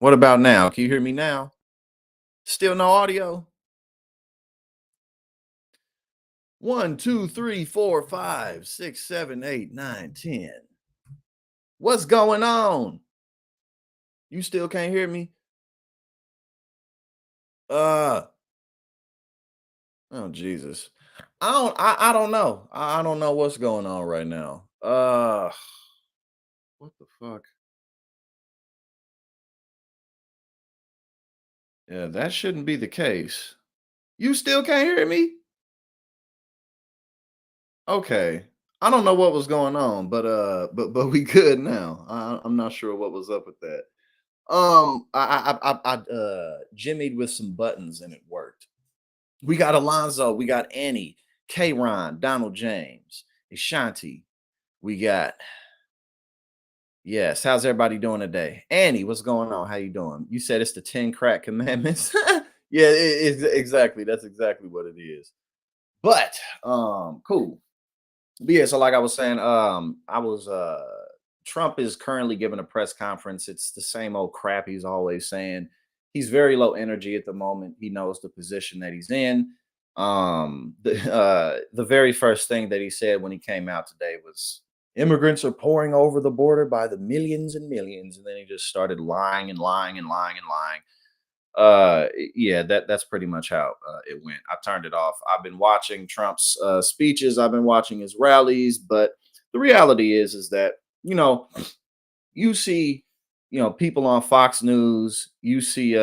What about now? Can you hear me now? Still no audio? One, two, three, four, five, six, seven, eight, nine, 10. What's going on? You still can't hear me? Uh oh Jesus. I don't know. I don't know what's going on right now. What the fuck? Yeah, that shouldn't be the case. You still can't hear me? Okay. I don't know what was going on, but we good now. I'm not sure what was up with that. I jimmied with some buttons and it worked. We got Alonzo, we got Annie, K Ron, Donald James, Ashanti. We got yes. How's everybody doing today? Annie, what's going on? How you doing? You said it's the 10 crack commandments. Yeah, exactly. That's exactly what it is. But cool. But yeah, so like I was saying, I was Trump is currently giving a press conference. It's the same old crap he's always saying. He's very low energy at the moment. He knows the position that he's in. The very first thing that he said when he came out today was immigrants are pouring over the border by the millions and millions, and then he just started lying and lying and lying and lying. Yeah, that's pretty much how it went. I turned it off. I've been watching Trump's speeches, I've been watching his rallies, but the reality is that you know you see people on Fox News, you see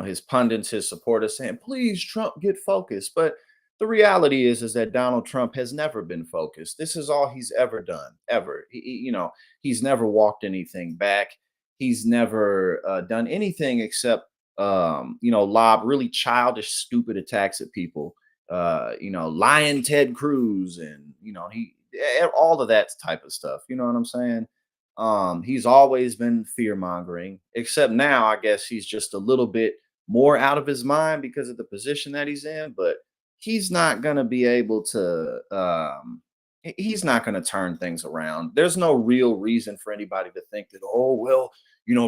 his pundits, his supporters saying, please, Trump, get focused. But the reality is that Donald Trump has never been focused. This is all he's ever done, ever. He's never walked anything back. He's never done anything except, lob really childish, stupid attacks at people. Lying Ted Cruz, and all of that type of stuff. You know what I'm saying? He's always been fear mongering, except now I guess he's just a little bit more out of his mind because of the position that he's in. But he's not gonna be able to. He's not gonna turn things around. There's no real reason for anybody to think that. Oh well,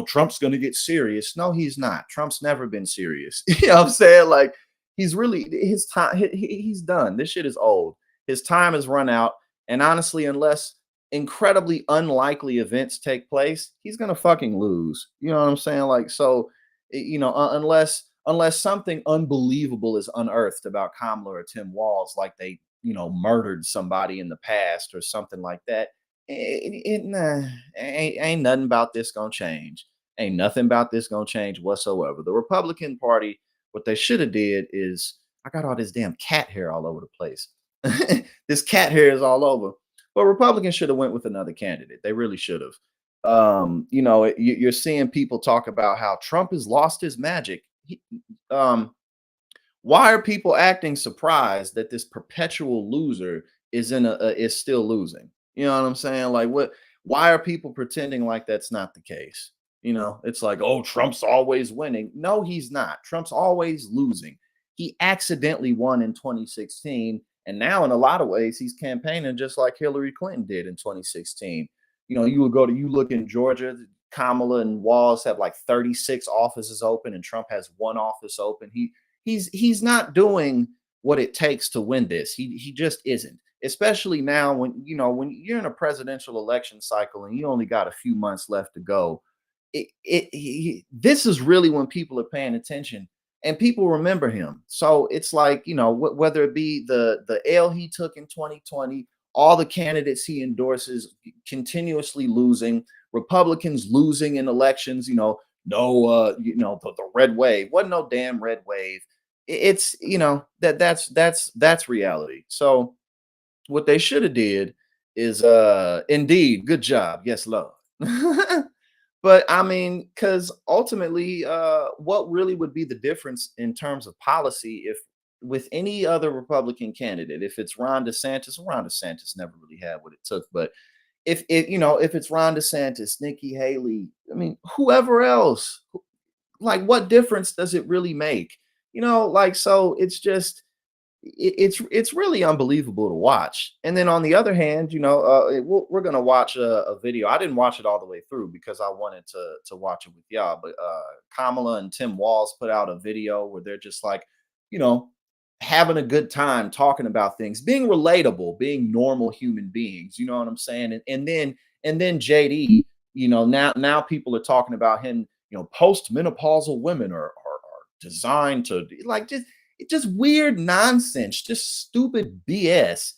Trump's gonna get serious. No, he's not. Trump's never been serious. You know what I'm saying? Like he's really his time. He's done. This shit is old. His time has run out. And honestly, unless incredibly unlikely events take place, he's gonna fucking lose. You know what I'm saying? Like, so, unless something unbelievable is unearthed about Kamala or Tim Walz, like they, murdered somebody in the past or something like that, ain't nothing about this gonna change. Ain't nothing about this gonna change whatsoever. The Republican Party, what they should have did is, I got all this damn cat hair all over the place. This cat hair is all over. But Republicans should have went with another candidate. They really should have. You're seeing people talk about how Trump has lost his magic. Um, why are people acting surprised that this perpetual loser is still losing? You know what I'm saying? Like, what? Why are people pretending like that's not the case? It's like, oh, Trump's always winning. No, he's not. Trump's always losing. He accidentally won in 2016, and now in a lot of ways he's campaigning just like Hillary Clinton did in 2016. You look in Georgia, Kamala and Walz have like 36 offices open, and Trump has one office open. He's not doing what it takes to win this. He just isn't. Especially now when you're in a presidential election cycle and you only got a few months left to go. This is really when people are paying attention and people remember him. So it's like, whether it be the L he took in 2020, all the candidates he endorses continuously losing, Republicans losing in elections, no the red wave. Wasn't no damn red wave. It's that's reality. So what they should have did is indeed, good job. Yes, love. But I mean, because ultimately, what really would be the difference in terms of policy if with any other Republican candidate, if it's Ron DeSantis never really had what it took, but if it's Ron DeSantis, Nikki Haley, I mean, whoever else, like what difference does it really make? Like so it's just it's really unbelievable to watch. And then on the other hand, we're gonna watch a video. I didn't watch it all the way through because I wanted to watch it with y'all. But Kamala and Tim Walz put out a video where they're just like, you know, having a good time talking about things, being relatable, being normal human beings. You know what I'm saying? And then JD, now people are talking about him. Post-menopausal women are designed to like just weird nonsense, just stupid BS.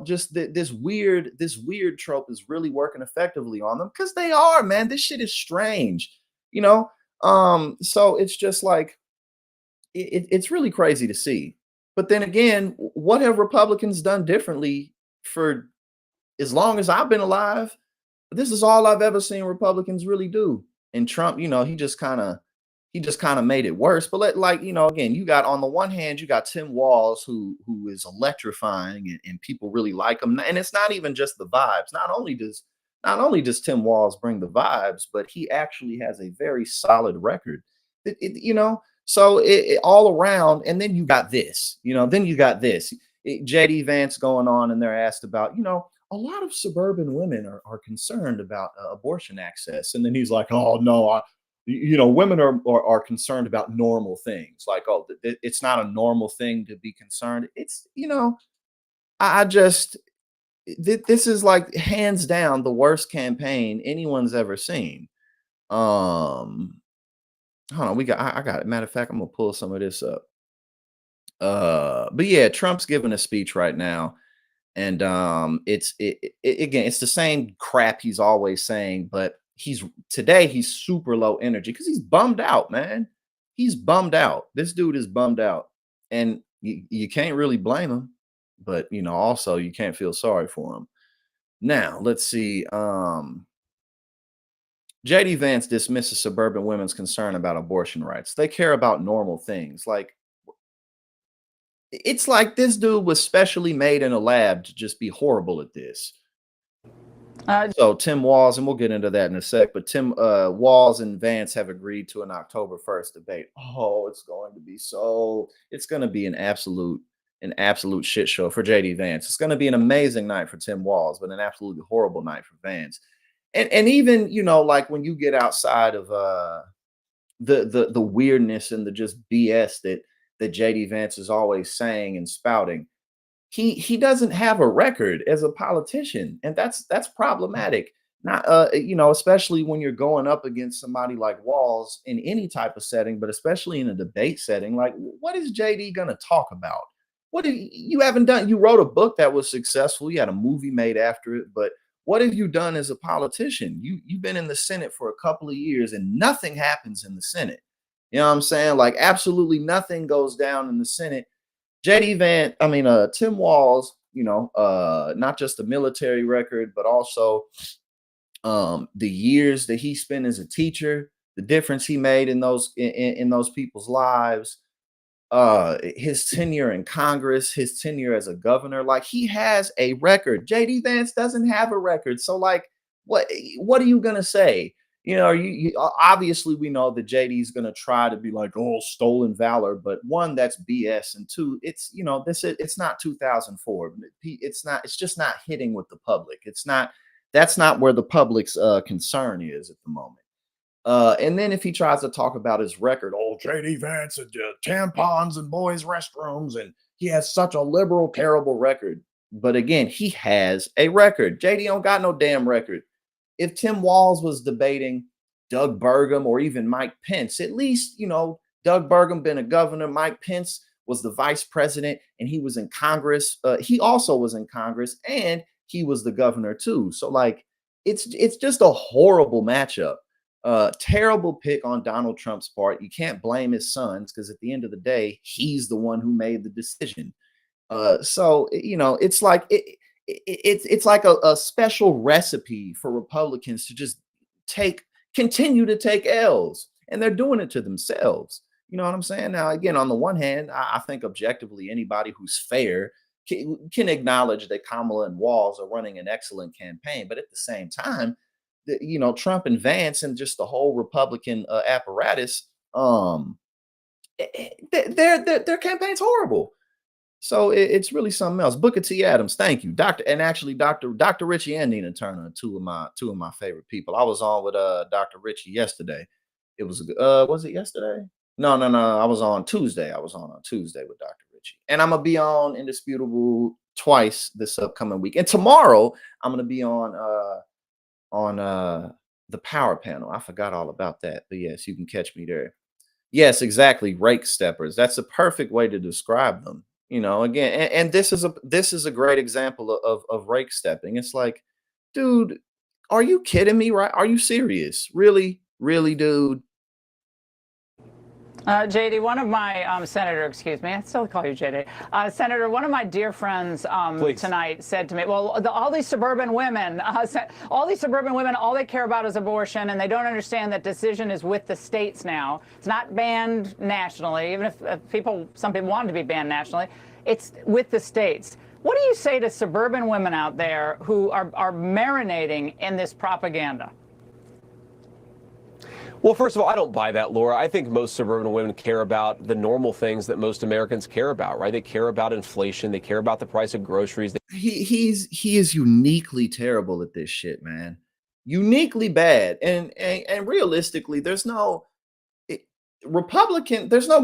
Just this weird trope is really working effectively on them because they are, man. This shit is strange, you know. So it's just like it's really crazy to see. But then again, what have Republicans done differently for as long as I've been alive? This is all I've ever seen Republicans really do. And Trump, he just kind of made it worse. But again, you got on the one hand, you got Tim Walz, who is electrifying and people really like him. And it's not even just the vibes. Not only does Tim Walz bring the vibes, but he actually has a very solid record. So all around, and then you got this, JD Vance going on, and they're asked about, a lot of suburban women are concerned about abortion access. And then he's like, oh, no, women are concerned about normal things. Like, oh, it's not a normal thing to be concerned. It's, I just, this is like hands down the worst campaign anyone's ever seen. Hold on, I got it. Matter of fact, I'm gonna pull some of this up. But yeah, Trump's giving a speech right now, and again, it's the same crap he's always saying, but he's super low energy because he's bummed out, man. He's bummed out. This dude is bummed out, and you can't really blame him, but also you can't feel sorry for him. Now, let's see. JD Vance dismisses suburban women's concern about abortion rights. They care about normal things. Like, it's like this dude was specially made in a lab to just be horrible at this. Uh, So Tim Walz, and we'll get into that in a sec, but Tim Walz and Vance have agreed to an October 1st debate. Oh, it's going to be an absolute shit show for JD Vance. It's going to be an amazing night for Tim Walz, but an absolutely horrible night for Vance. And even, like when you get outside of the weirdness and the just BS that JD Vance is always saying and spouting, he doesn't have a record as a politician, and that's problematic. Not especially when you're going up against somebody like Walz in any type of setting, but especially in a debate setting. Like, what is JD gonna talk about? What have you haven't done? You wrote a book that was successful. You had a movie made after it, but what have you done as a politician? You've been in the Senate for a couple of years, and nothing happens in the Senate. You know what I'm saying? Like, absolutely nothing goes down in the Senate. Tim Walz, not just the military record, but also the years that he spent as a teacher, the difference he made in those people's lives, his tenure in Congress, his tenure as a governor. Like, he has a record. JD Vance doesn't have a record. So like, what are you gonna say? Obviously we know that JD's gonna try to be like, oh, stolen valor, but one, that's BS, and two, it's not 2004. It's just not hitting with the public. That's not where the public's concern is at the moment. And then if he tries to talk about his record, oh, JD Vance and tampons and boys' restrooms, and he has such a liberal, terrible record. But again, he has a record. JD don't got no damn record. If Tim Walz was debating Doug Burgum or even Mike Pence, at least, Doug Burgum been a governor, Mike Pence was the vice president, and he was in Congress. He also was in Congress, and he was the governor too. So like, it's just a horrible matchup. Terrible pick on Donald Trump's part. You can't blame his sons because at the end of the day, he's the one who made the decision. So it's like it's like a special recipe for Republicans to just continue to take L's, and they're doing it to themselves. You know what I'm saying? Now, again, on the one hand, I think objectively anybody who's fair can acknowledge that Kamala and Walz are running an excellent campaign, but at the same time, Trump and Vance and just the whole Republican apparatus, their campaign's horrible. So it's really something else. Booker T. Adams, thank you, Doctor, and actually Doctor Richie and Nina Turner, are two of my favorite people. I was on with Doctor Richie yesterday. It was it yesterday? No, no, no. I was on Tuesday. I was on Tuesday with Doctor Richie, and I'm gonna be on Indisputable twice this upcoming week, and tomorrow I'm gonna be on the Power Panel. I forgot all about that, but yes, you can catch me there. Yes, exactly. Rake steppers. That's a perfect way to describe them. Again, and this is a great example of rake stepping. It's like, dude, are you kidding me? Right? Are you serious? Really, really, dude? JD, one of my Senator, excuse me, I still call you JD. Senator, one of my dear friends Please. tonight said to me, "Well, all these suburban women, all they care about is abortion, and they don't understand that decision is with the states now. It's not banned nationally, even if some people want it to be banned nationally. It's with the states." What do you say to suburban women out there who are marinating in this propaganda? Well, first of all, I don't buy that, Laura. I think most suburban women care about the normal things that most Americans care about, right? They care about inflation. They care about the price of groceries. He is uniquely terrible at this shit, man. Uniquely bad, and realistically, it, there's no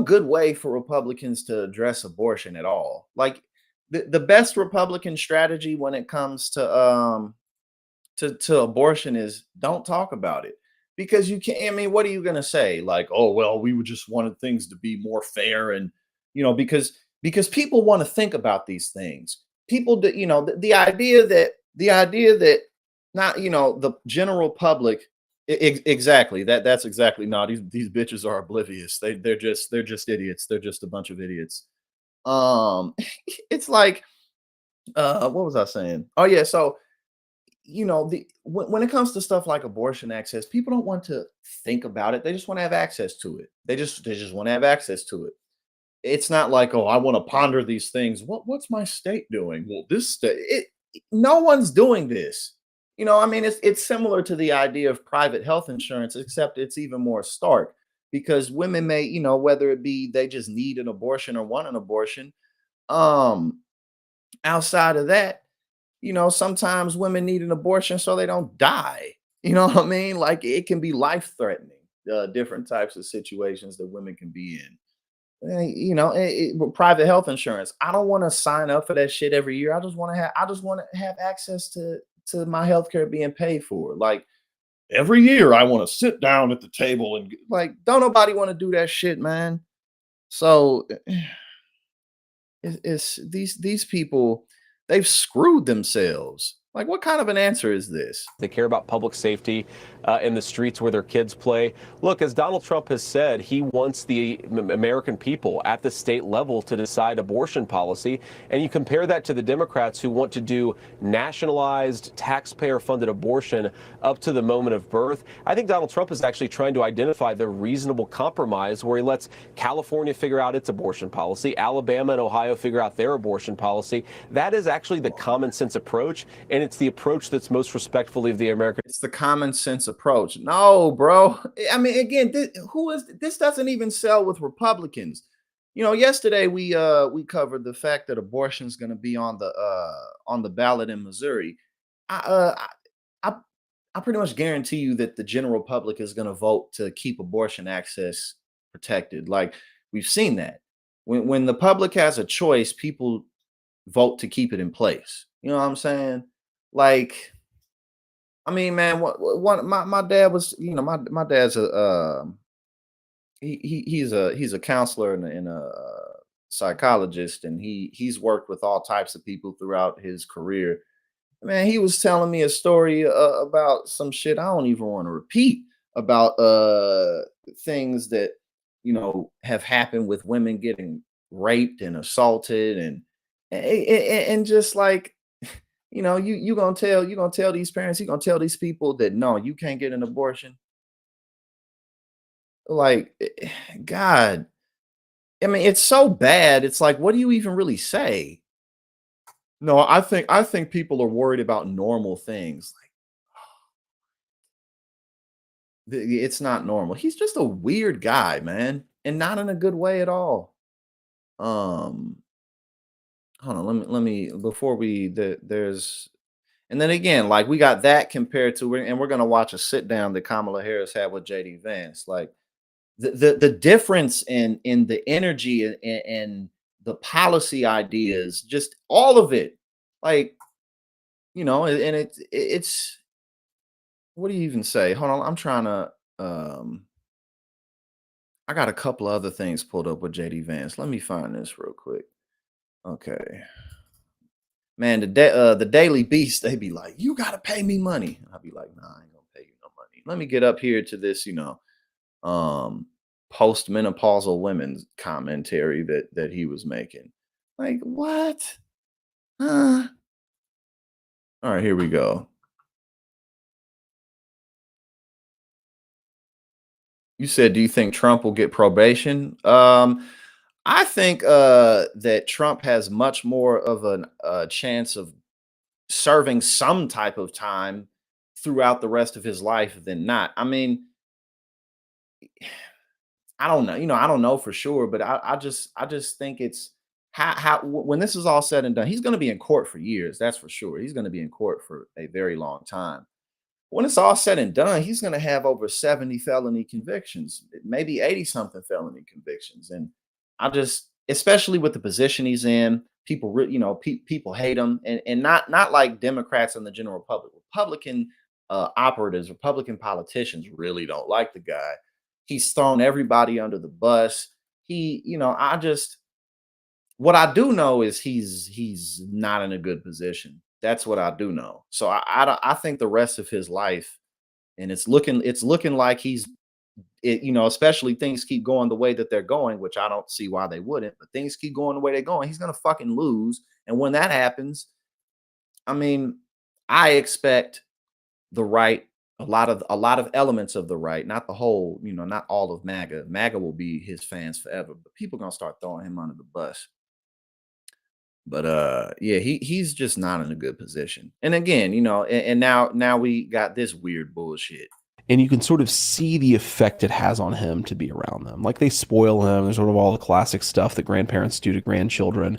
good way for Republicans to address abortion at all. Like the best Republican strategy when it comes to abortion is don't talk about it, because you can't. I mean, what are you going to say? Like, oh well, we would just wanted things to be more fair, and because people want to think about these things. People do, the idea that not, the general public. Exactly, that's exactly. No, these bitches are oblivious. They're just idiots. They're just a bunch of idiots. um it's like, what was I saying? Oh yeah, so when it comes to stuff like abortion access, people don't want to think about it. They just want to have access to it. They just want to have access to it. It's not like, oh, I want to ponder these things. What's my state doing? Well, this state, no one's doing this. I mean, it's similar to the idea of private health insurance, except it's even more stark, because women may, whether it be they just need an abortion or want an abortion. Um, Outside of that, sometimes women need an abortion so they don't die. You know what I mean? Like, it can be life threatening, different types of situations that women can be in. With private health insurance, I don't want to sign up for that shit every year. I just want to have access to my healthcare being paid for. Like, every year I want to sit down at the table and like, don't nobody want to do that shit, man. So it's these people, they've screwed themselves. Like, what kind of an answer is this? They care about public safety in the streets where their kids play. Look, as Donald Trump has said, he wants the American people at the state level to decide abortion policy. And you compare that to the Democrats who want to do nationalized, taxpayer-funded abortion up to the moment of birth. I think Donald Trump is actually trying to identify the reasonable compromise where he lets California figure out its abortion policy, Alabama and Ohio figure out their abortion policy. That is actually the common sense approach, and it's the approach that's most respectful of the American. It's the common sense approach. No, bro. I mean, again, this doesn't even sell with Republicans. Yesterday we covered the fact that abortion is going to be on the ballot in Missouri. I uh I, I I pretty much guarantee you that the general public is going to vote to keep abortion access protected. Like, we've seen that. When the public has a choice, people vote to keep it in place. You know what I'm saying? Like, I mean, man, one my dad was, my dad's he's a counselor and a psychologist, and he's worked with all types of people throughout his career. Man, he was telling me a story about some shit I don't even want to repeat, about things that have happened with women getting raped and assaulted, and just like, you gonna tell these parents, you gonna tell these people that no, you can't get an abortion. Like, God, I mean, it's so bad. It's like, what do you even really say? No, I think people are worried about normal things. Like, it's not normal. He's just a weird guy, man, and not in a good way at all. Um, hold on, let me before we there's and then again, like we got that compared to and we're gonna watch a sit down that Kamala Harris had with JD Vance. Like the difference in the energy and the policy ideas, just all of it, like and it's what do you even say? Hold on, I'm trying to I got a couple of other things pulled up with JD Vance. Let me find this real quick. Okay. Man, the Daily Beast, they be like, "You gotta pay me money." I'll be like, "Nah, I ain't gonna pay you no money." Let me get up here to this, um, postmenopausal women's commentary that he was making. Like, what? Huh? All right, here we go. You said, "Do you think Trump will get probation?" I think that Trump has much more of a chance of serving some type of time throughout the rest of his life than not. I mean, I don't know, I don't know for sure, but I just think it's when this is all said and done, he's going to be in court for years. That's for sure. He's going to be in court for a very long time. When it's all said and done, he's going to have over 70 felony convictions, maybe 80 something felony convictions. And especially with the position he's in, people, people hate him, and not like Democrats and the general public. Republican operatives, Republican politicians really don't like the guy. He's thrown everybody under the bus. What I do know is he's not in a good position. That's what I do know. So I think the rest of his life, and it's looking like especially things keep going the way that they're going, which I don't see why they wouldn't, but things keep going the way they're going, he's gonna fucking lose. And when that happens, I mean, I expect the right, a lot of elements of the right, not the whole, not all of MAGA. MAGA will be his fans forever, but people gonna start throwing him under the bus. But yeah, he's just not in a good position. And again, and now we got this weird bullshit. And you can sort of see the effect it has on him to be around them. Like, they spoil him. There's sort of all the classic stuff that grandparents do to grandchildren,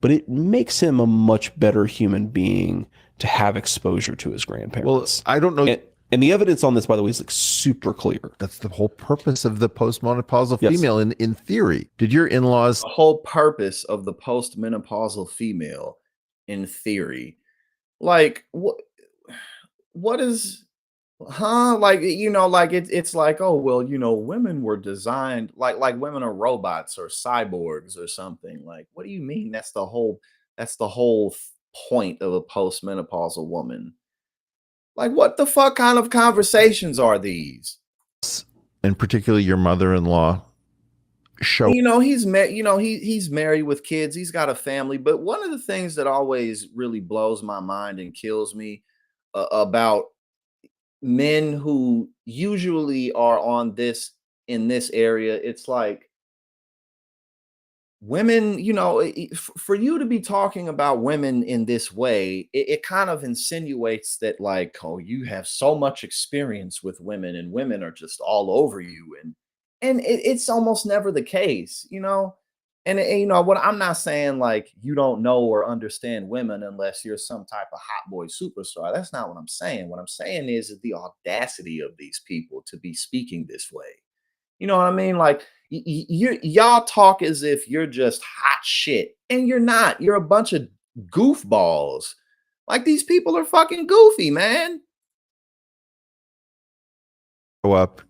but it makes him a much better human being to have exposure to his grandparents. Well, I don't know. And the evidence on this, by the way, is like super clear. That's the whole purpose of the postmenopausal Yes. female in theory. Did your in-laws The whole purpose of the postmenopausal female, in theory, like what is, like, like it's like, oh well, women were designed like women are robots or cyborgs or something. Like, what do you mean? That's the whole point of a postmenopausal woman. Like, what the fuck kind of conversations are these? and particularly your mother-in-law show He's he's married with kids. He's got a family. But one of the things that always really blows my mind and kills me about men who usually are in this area, it's like women, for you to be talking about women in this way, it kind of insinuates that, like, oh, you have so much experience with women and women are just all over you. And it's almost never the case. And what I'm not saying, like, you don't know or understand women unless you're some type of hot boy superstar. That's not what I'm saying. What I'm saying is the audacity of these people to be speaking this way. You know what I mean? Like, y'all talk as if you're just hot shit, and you're not. You're a bunch of goofballs. Like, these people are fucking goofy, man. up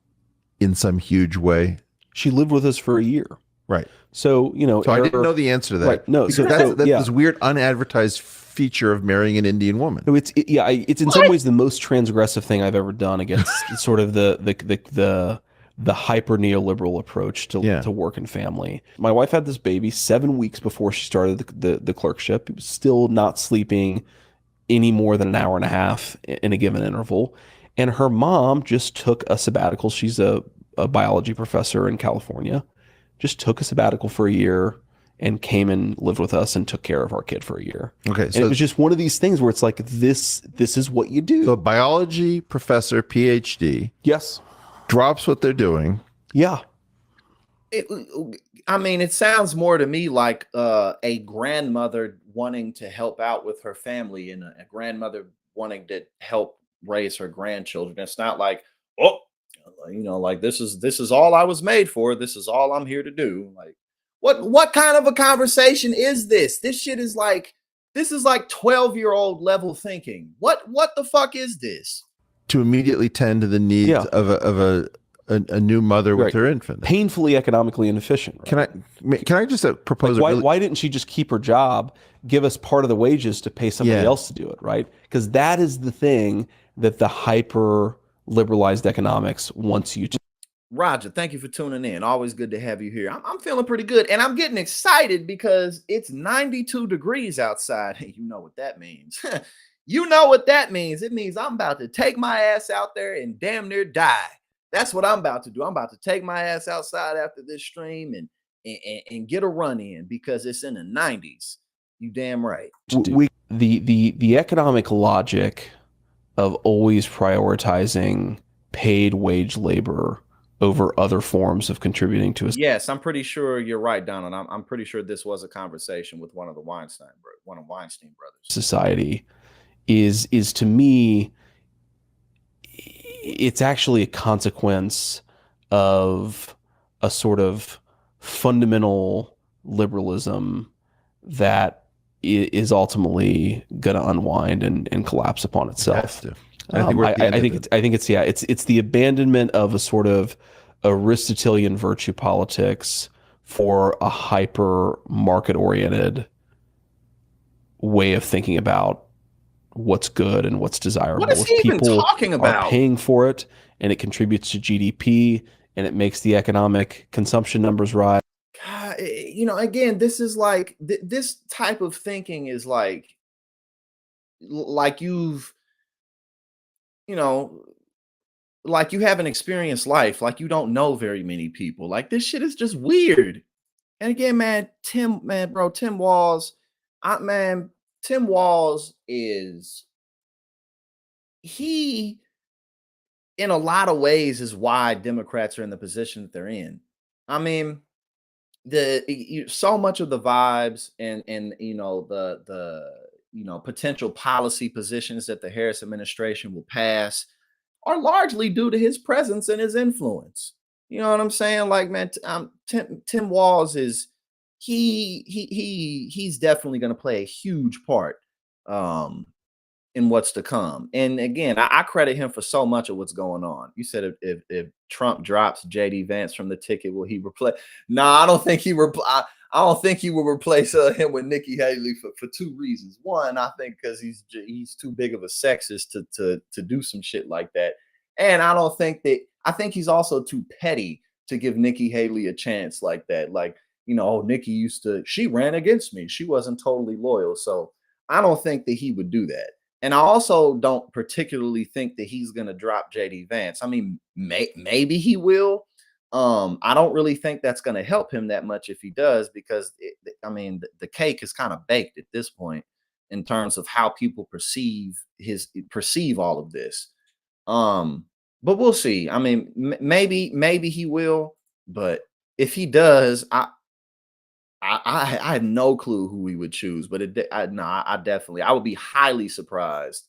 in some huge way. She lived with us for a year. Right. So, So I didn't know the answer to that. Right. No, because that's this weird unadvertised feature of marrying an Indian woman. So it's in some ways the most transgressive thing I've ever done against sort of the hyper neoliberal approach to work and family. My wife had this baby 7 weeks before she started the clerkship. It was still not sleeping any more than an hour and a half in a given interval. And her mom just took a sabbatical. She's a biology professor in California. Just took a sabbatical for a year and came and lived with us and took care of our kid for a year. Okay. And it was just one of these things where it's like, this is what you do. So a biology professor, PhD. Yes. Drops what they're doing. Yeah. I mean, it sounds more to me like a grandmother wanting to help out with her family and a grandmother wanting to help raise her grandchildren. It's not like, oh, like this is all I was made for. This is all I'm here to do. Like, what kind of a conversation is this? This is like 12-year-old level thinking. What the fuck is this? To immediately tend to the needs of a new mother with her infant. Painfully economically inefficient. Right? Can I just propose? Like why didn't she just keep her job, give us part of the wages to pay somebody else to do it, right? Because that is the thing that the hyper liberalized economics wants you to. Roger, thank you for tuning in. Always good to have you here. I'm feeling pretty good, and I'm getting excited because it's 92 degrees outside. You know what that means. You know what that means. It means I'm about to take my ass out there and damn near die. That's what I'm about to do. I'm about to take my ass outside after this stream and get a run in because it's in the 90s. You damn right. The economic logic of always prioritizing paid wage labor over other forms of contributing to a Yes, I'm pretty sure you're right, Donald. I'm pretty sure this was a conversation with one of Weinstein brothers. Society is to me, it's actually a consequence of a sort of fundamental liberalism that is ultimately going to unwind and collapse upon itself. I think it's the abandonment of a sort of Aristotelian virtue politics for a hyper market oriented way of thinking about what's good and what's desirable. What is he even talking about? Are paying for it, and it contributes to GDP, and it makes the economic consumption numbers rise. God, again, this is like this type of thinking is like you've, like you haven't experienced life, like you don't know very many people. Like this shit is just weird. And again, man, Tim Walz, Tim Walz he in a lot of ways is why Democrats are in the position that they're in. I mean, so much of the vibes and the potential policy positions that the Harris administration will pass are largely due to his presence and his influence. You know what I'm saying? Like, man, Tim Walz is he's definitely going to play a huge part in what's to come. And again, I credit him for so much of what's going on. You said if Trump drops JD Vance from the ticket, will he replace? I don't think he I don't think he will replace him with Nikki Haley for two reasons. One, I think because he's too big of a sexist to do some shit like that. And I think he's also too petty to give Nikki Haley a chance like that. Like, Nikki she ran against me. She wasn't totally loyal. So I don't think that he would do that. And I also don't particularly think that he's going to drop JD Vance. I mean, maybe he will. I don't really think that's going to help him that much if he does, because the cake is kind of baked at this point in terms of how people perceive all of this. But we'll see. I mean, maybe he will, but if he does, I had no clue who we would choose, but I would be highly surprised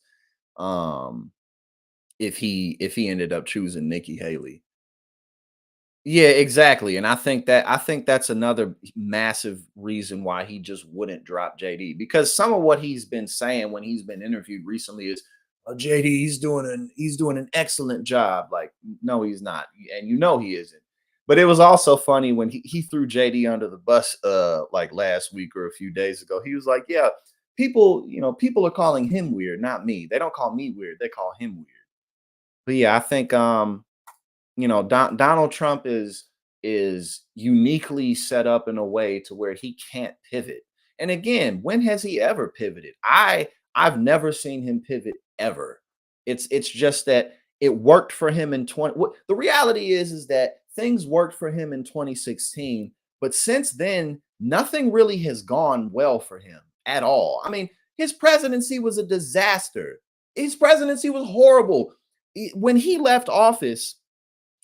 if he ended up choosing Nikki Haley. Yeah, exactly. And I think that's another massive reason why he just wouldn't drop JD, because some of what he's been saying when he's been interviewed recently is, oh, JD, he's doing an excellent job. Like, no, he's not. And he isn't. But it was also funny when he threw JD under the bus like last week or a few days ago. He was like, yeah, people are calling him weird, not me. They don't call me weird, they call him weird. But yeah, I think Donald Trump is uniquely set up in a way to where he can't pivot. And again, when has he ever pivoted? I've never seen him pivot ever. It's just that it worked for him in the reality is that things worked for him in 2016, but since then, nothing really has gone well for him at all. I mean, his presidency was a disaster. His presidency was horrible. When he left office,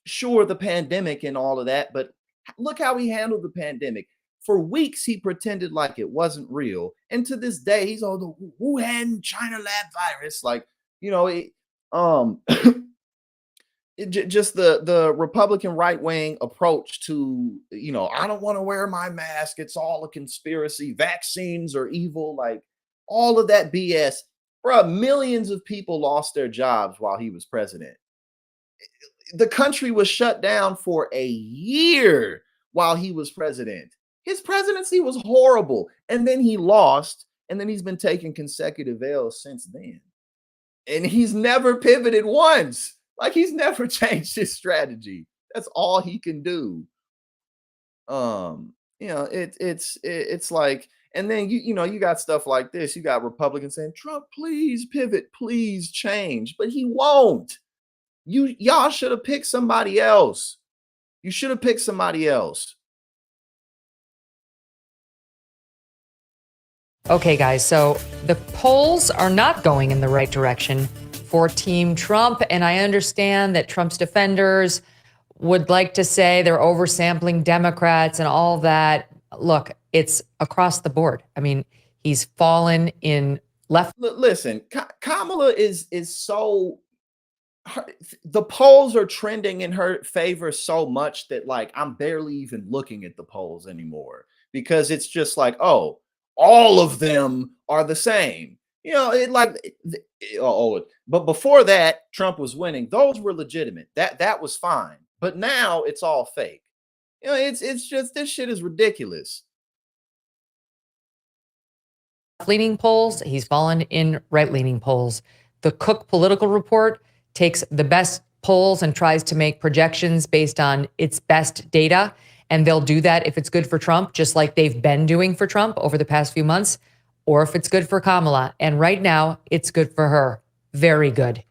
sure, the pandemic and all of that, but Look how he handled the pandemic. For weeks, he pretended like it wasn't real. And to this day, he's on the Wuhan China lab virus. Like, you know, um, just the Republican right wing approach to, you know, I don't want to wear my mask. It's all a conspiracy. Vaccines are evil. Like all of that BS. Bruh, millions of people lost their jobs while he was president. The country was shut down for a year while he was president. His presidency was horrible. And then he lost. And then he's been taking consecutive L's since then. And he's never pivoted once. Like he's never changed his strategy. That's all he can do. You know, it's like, and then you know, you got stuff like this. You got Republicans saying, Trump, please pivot, please change, but he won't. Y'all should have picked somebody else. You should have picked somebody else. Okay, guys, so the polls are not going in the right direction for Team Trump, and I understand that Trump's defenders would like to say they're oversampling Democrats and all that. Look, it's across the board. I mean, he's fallen in left. Listen, Kamala is so. The polls are trending in her favor so much that like I'm barely even looking at the polls anymore because it's just like, oh, all of them are the same. You know, but before that, Trump was winning. Those were legitimate. That was fine. But now it's all fake. You know, it's just this shit is ridiculous. Leaning polls, he's fallen in right-leaning polls. The Cook Political Report takes the best polls and tries to make projections based on its best data. And they'll do that if it's good for Trump, just like they've been doing for Trump over the past few months, or if it's good for Kamala. And right now, it's good for her. Very good.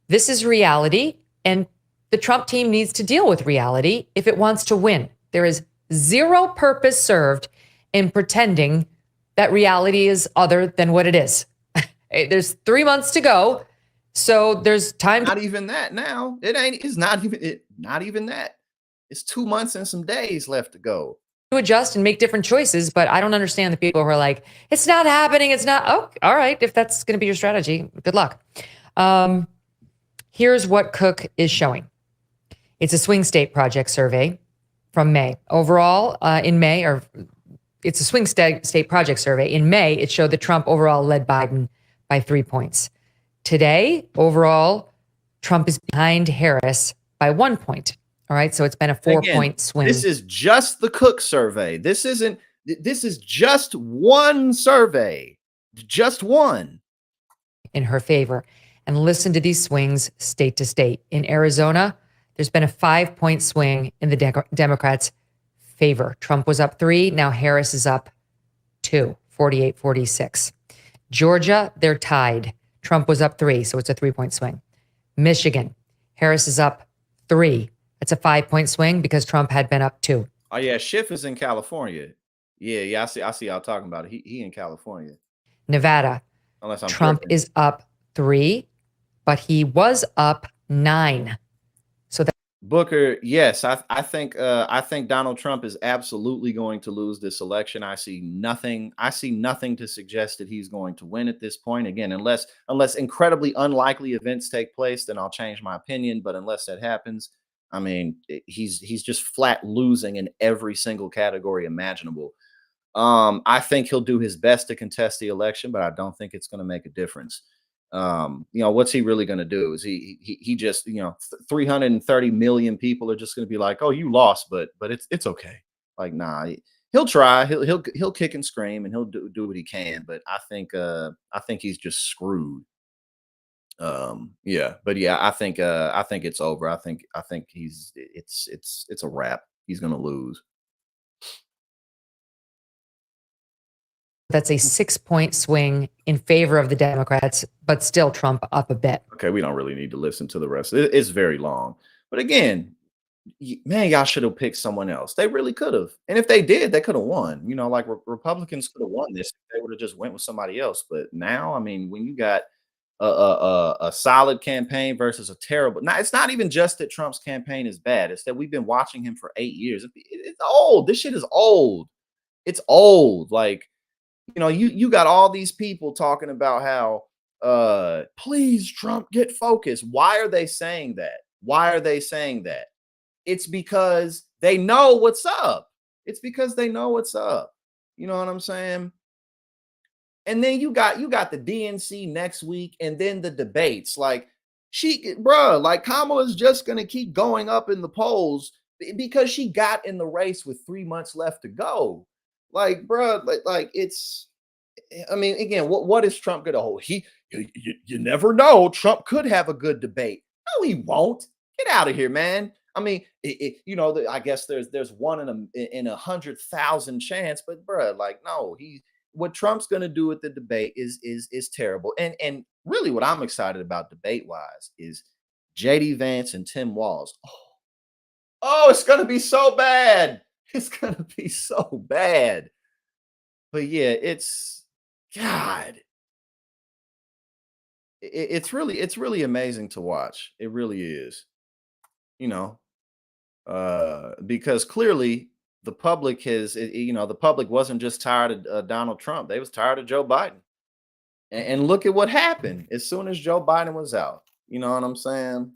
This is reality, and the Trump team needs to deal with reality if it wants to win. There is zero purpose served in pretending that reality is other than what it is. There's 3 months to go. So there's time. Not even that now. It's not even that. It's 2 months and some days left to go. To adjust and make different choices. But I don't understand the people who are like, it's not happening. It's not. Oh, all right. If that's going to be your strategy, good luck. Here's what Cook is showing. It's a swing state project survey from May. Overall, in May, or it's a swing state project survey. In May, it showed that Trump overall led Biden by 3 points. Today, overall, Trump is behind Harris by 1 point. All right. So it's been a 4-point swing. This is just the Cook survey. This is just one survey. Just one. In her favor. And listen to these swings state to state. In Arizona, there's been a 5-point swing in the Democrats' favor. Trump was up 3. Now Harris is up 2, 48-46. Georgia, they're tied. Trump was up 3, so it's a 3-point swing. Michigan, Harris is up 3. It's a 5-point swing because Trump had been up 2. Oh yeah, Schiff is in California. Yeah, I see y'all talking about it. He in California. Nevada, Unless I'm Trump tripping. is up 3, but he was up 9. So that Booker, yes, I think Donald Trump is absolutely going to lose this election. I see nothing to suggest that he's going to win at this point. Again, unless incredibly unlikely events take place, then I'll change my opinion. But unless that happens, I mean, he's just flat losing in every single category imaginable. I think he'll do his best to contest the election, but I don't think it's going to make a difference. You know, what's he really going to do? Is he just, you know, 330 million people are just going to be like, oh, you lost, but it's okay. Like, nah, he'll try, he'll kick and scream and he'll do what he can. But I think he's just screwed. Yeah, but yeah, I think it's over. I think it's a wrap. He's going to lose. that's a 6-point swing in favor of the Democrats, but still Trump up a bit. Okay, we don't really need to listen to the rest. It's very long. But again, man, y'all should have picked someone else. They really could have. And if they did, they could have won. You know, like Republicans could have won this if they would have just went with somebody else. But now, I mean, when you got a solid campaign versus a terrible. Now, it's not even just that Trump's campaign is bad. It's that we've been watching him for 8 years. It's old. This shit is old. It's old. Like, you got all these people talking about how please Trump get focused. Why are they saying that? Why are they saying that? It's because they know what's up. It's because they know what's up. You know what I'm saying? And then you got the DNC next week, and then the debates. Like, like Kamala's just gonna keep going up in the polls because she got in the race with 3 months left to go. Like, bruh, like it's. I mean, again, what is Trump gonna hold? You never know. Trump could have a good debate. No, he won't. Get out of here, man. I mean, I guess there's one in 100,000 chance, but bruh, like, no, what Trump's going to do at the debate is terrible. And really what I'm excited about debate wise is JD Vance and Tim Walz. Oh, it's going to be so bad. It's going to be so bad. But yeah, it's God. It's really amazing to watch. It really is. Because clearly the public the public wasn't just tired of Donald Trump. They was tired of Joe Biden. And look at what happened as soon as Joe Biden was out. You know what I'm saying?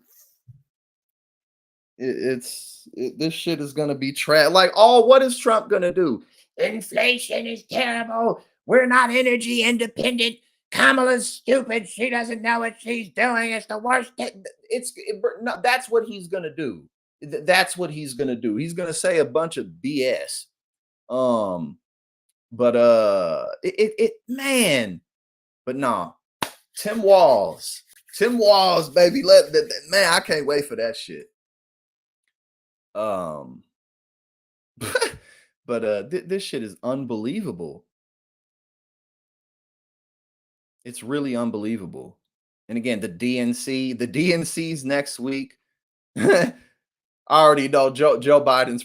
This shit is gonna be trash. Like, what is Trump gonna do? Inflation is terrible. We're not energy independent. Kamala's stupid. She doesn't know what she's doing. It's the worst. No, that's what he's gonna do. That's what he's gonna do. He's gonna say a bunch of BS. But man, but no, Tim Walz, baby. Man, I can't wait for that shit. But this shit is unbelievable. It's really unbelievable. And again, the DNC's next week. I already know Joe Biden's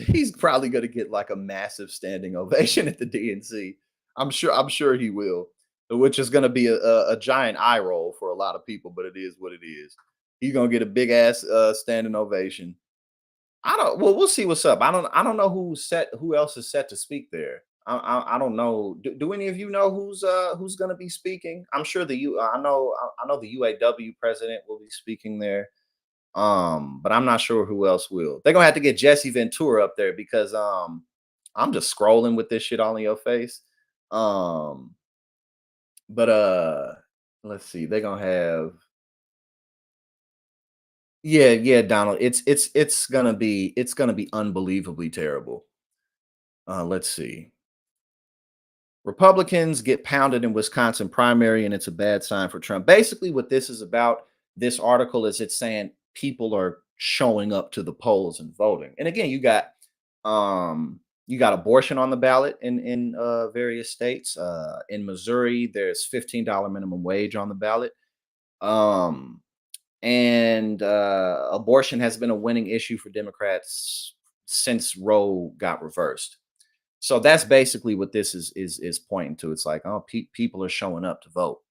he's probably gonna get like a massive standing ovation at the DNC. I'm sure he will, which is gonna be a giant eye roll for a lot of people, but it is what it is. He's gonna get a big ass standing ovation. We'll see what's up. I don't know who else is set to speak there. I don't know. Do any of you know who's gonna be speaking? I'm sure I know the UAW president will be speaking there. But I'm not sure who else will. They're gonna have to get Jesse Ventura up there because I'm just scrolling with this shit all in your face. But let's see. They're gonna have yeah, Donald. It's gonna be unbelievably terrible. Let's see. Republicans get pounded in Wisconsin primary, and it's a bad sign for Trump. Basically, what this is about, this article is it's saying people are showing up to the polls and voting. And again, you got abortion on the ballot in various states. In Missouri, there's $15 minimum wage on the ballot. And abortion has been a winning issue for Democrats since Roe got reversed. So that's basically what this is pointing to. It's like, people are showing up to vote.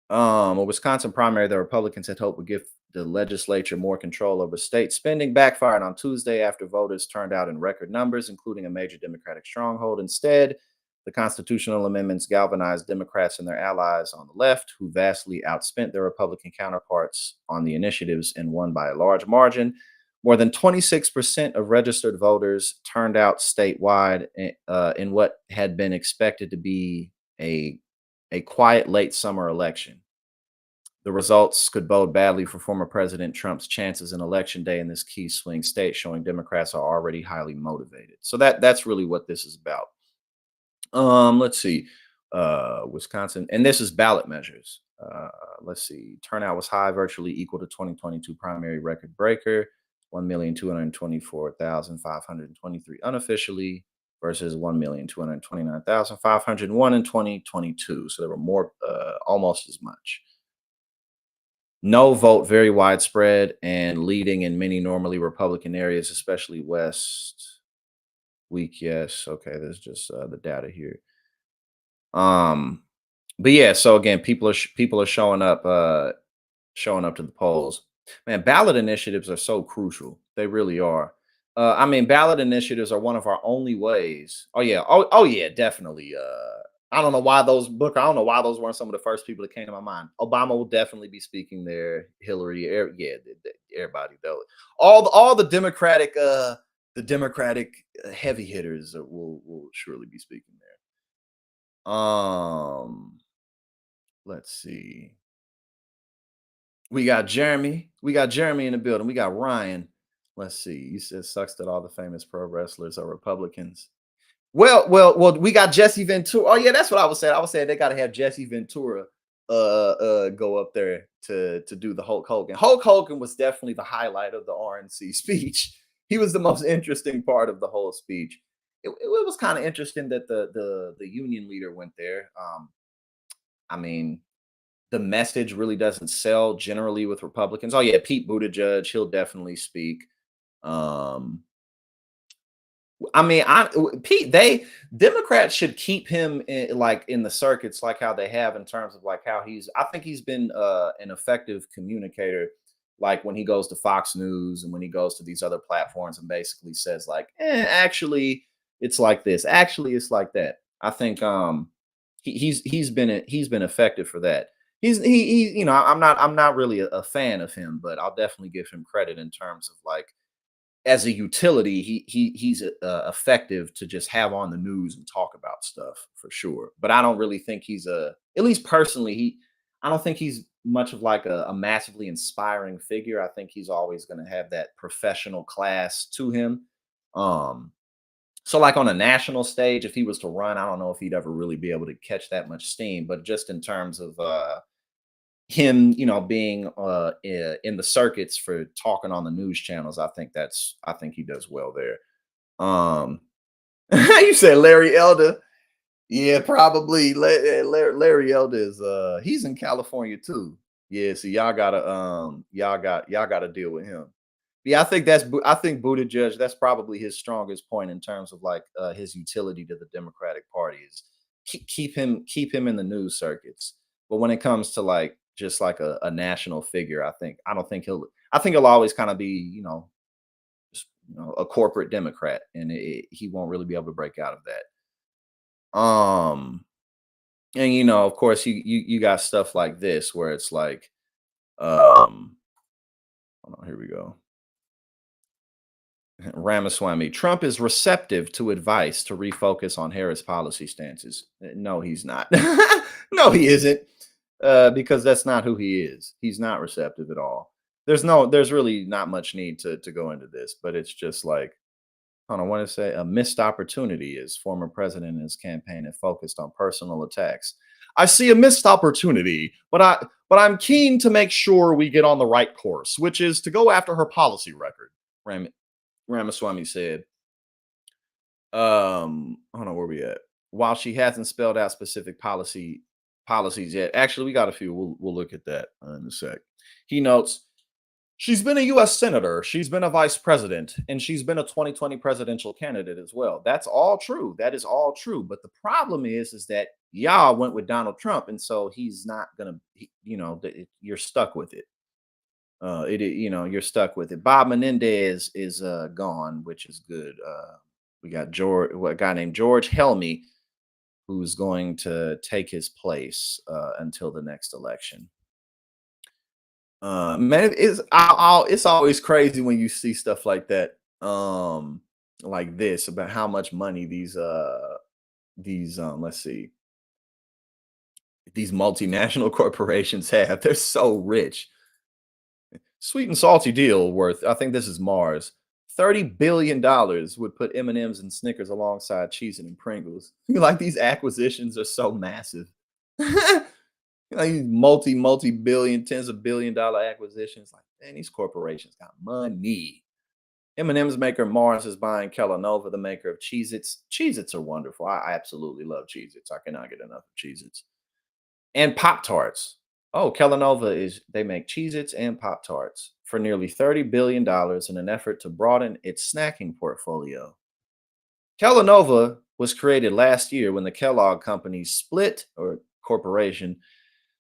A Wisconsin primary the Republicans had hoped would give the legislature more control over state spending backfired on Tuesday after voters turned out in record numbers, including a major Democratic stronghold. Instead, the constitutional amendments galvanized Democrats and their allies on the left, who vastly outspent their Republican counterparts on the initiatives and won by a large margin. More than 26% of registered voters turned out statewide in what had been expected to be a quiet late summer election. The results could bode badly for former President Trump's chances in Election Day in this key swing state, showing Democrats are already highly motivated. So that's really what this is about. Let's see. Wisconsin, and this is ballot measures. Let's see. Turnout was high, virtually equal to 2022 primary record breaker, 1,224,523 unofficially versus 1,229,501 in 2022. So there were more, almost as much. No vote very widespread and leading in many normally Republican areas, especially West. Week, yes. Okay, there's just the data here. But yeah, so again, people are showing up to the polls. Man, ballot initiatives are so crucial. They really are. I mean, ballot initiatives are one of our only ways. Oh yeah. Oh yeah, definitely. I don't know why those book. I don't know why those weren't some of the first people that came to my mind. Obama will definitely be speaking there. Hillary, yeah, everybody though. All the Democratic heavy hitters will surely be speaking there. Let's see. We got Jeremy. We got Jeremy in the building. We got Ryan. Let's see. You said sucks that all the famous pro wrestlers are Republicans. Well. We got Jesse Ventura. Oh yeah, that's what I was saying. I was saying they got to have Jesse Ventura go up there to do the Hulk Hogan. Hulk Hogan was definitely the highlight of the RNC speech. He was the most interesting part of the whole speech. It was kind of interesting that the union leader went there. I mean, the message really doesn't sell generally with Republicans. Oh yeah, Pete Buttigieg, he'll definitely speak. Um, I mean, Pete, they Democrats should keep him in the circuits like how they have in terms of like how I think he's been an effective communicator, like when he goes to Fox News and when he goes to these other platforms and basically says like, actually it's like this, actually it's like that. I think he's been effective for that. I'm not really a fan of him, but I'll definitely give him credit in terms of like as a utility, he's effective to just have on the news and talk about stuff for sure. But I don't really think at least personally, I don't think he's much of like a massively inspiring figure. I think he's always going to have that professional class to him. Um, so like on a national stage, if he was to run, I don't know if he'd ever really be able to catch that much steam. But just in terms of him, being in the circuits for talking on the news channels, I think he does well there. You said Larry Elder. Yeah, probably Larry Elder is he's in California too. Yeah, so y'all gotta deal with him. Yeah, I think Buttigieg, that's probably his strongest point in terms of like his utility to the Democratic Party is keep him in the news circuits. But when it comes to like just like a national figure, I think he'll always kind of be, just, a corporate Democrat, and he won't really be able to break out of that. And of course, you got stuff like this where it's like, hold on, here we go. Ramaswamy, Trump is receptive to advice to refocus on Harris policy stances. No, he's not. No, he isn't. Because that's not who he is. He's not receptive at all. There's really not much need to go into this, but it's just like, I don't want to say a missed opportunity as former president and his campaign have focused on personal attacks. I see a missed opportunity, but I'm keen to make sure we get on the right course, which is to go after her policy record. Ramaswamy said. Hold on, where we at? While she hasn't spelled out specific policies yet, actually, we got a few. We'll look at that in a sec. He notes, she's been a U.S. senator, she's been a vice president, and she's been a 2020 presidential candidate as well. That's all true. That is all true. But the problem is that y'all went with Donald Trump, and so he's not gonna. You're stuck with it. You're stuck with it. Bob Menendez is gone, which is good. We got a guy named George Helmy, who's going to take his place until the next election. Man, it's always crazy when you see stuff like that, like this, about how much money these let's see, these multinational corporations have. They're so rich. Sweet and salty deal worth, I think this is Mars. $30 billion would put M&Ms and Snickers alongside Cheez and Pringles. Like these acquisitions are so massive. Like multi-billion, tens of $billion acquisitions. Like, man, these corporations got money. M&M's maker Mars is buying Kellanova, the maker of Cheez-Its. Cheez-Its are wonderful. I absolutely love Cheez-Its. I cannot get enough of Cheez-Its. And Pop-Tarts. Oh, Kellanova they make Cheez-Its and Pop-Tarts for nearly $30 billion in an effort to broaden its snacking portfolio. Kellanova was created last year when the Kellogg company split or Corporation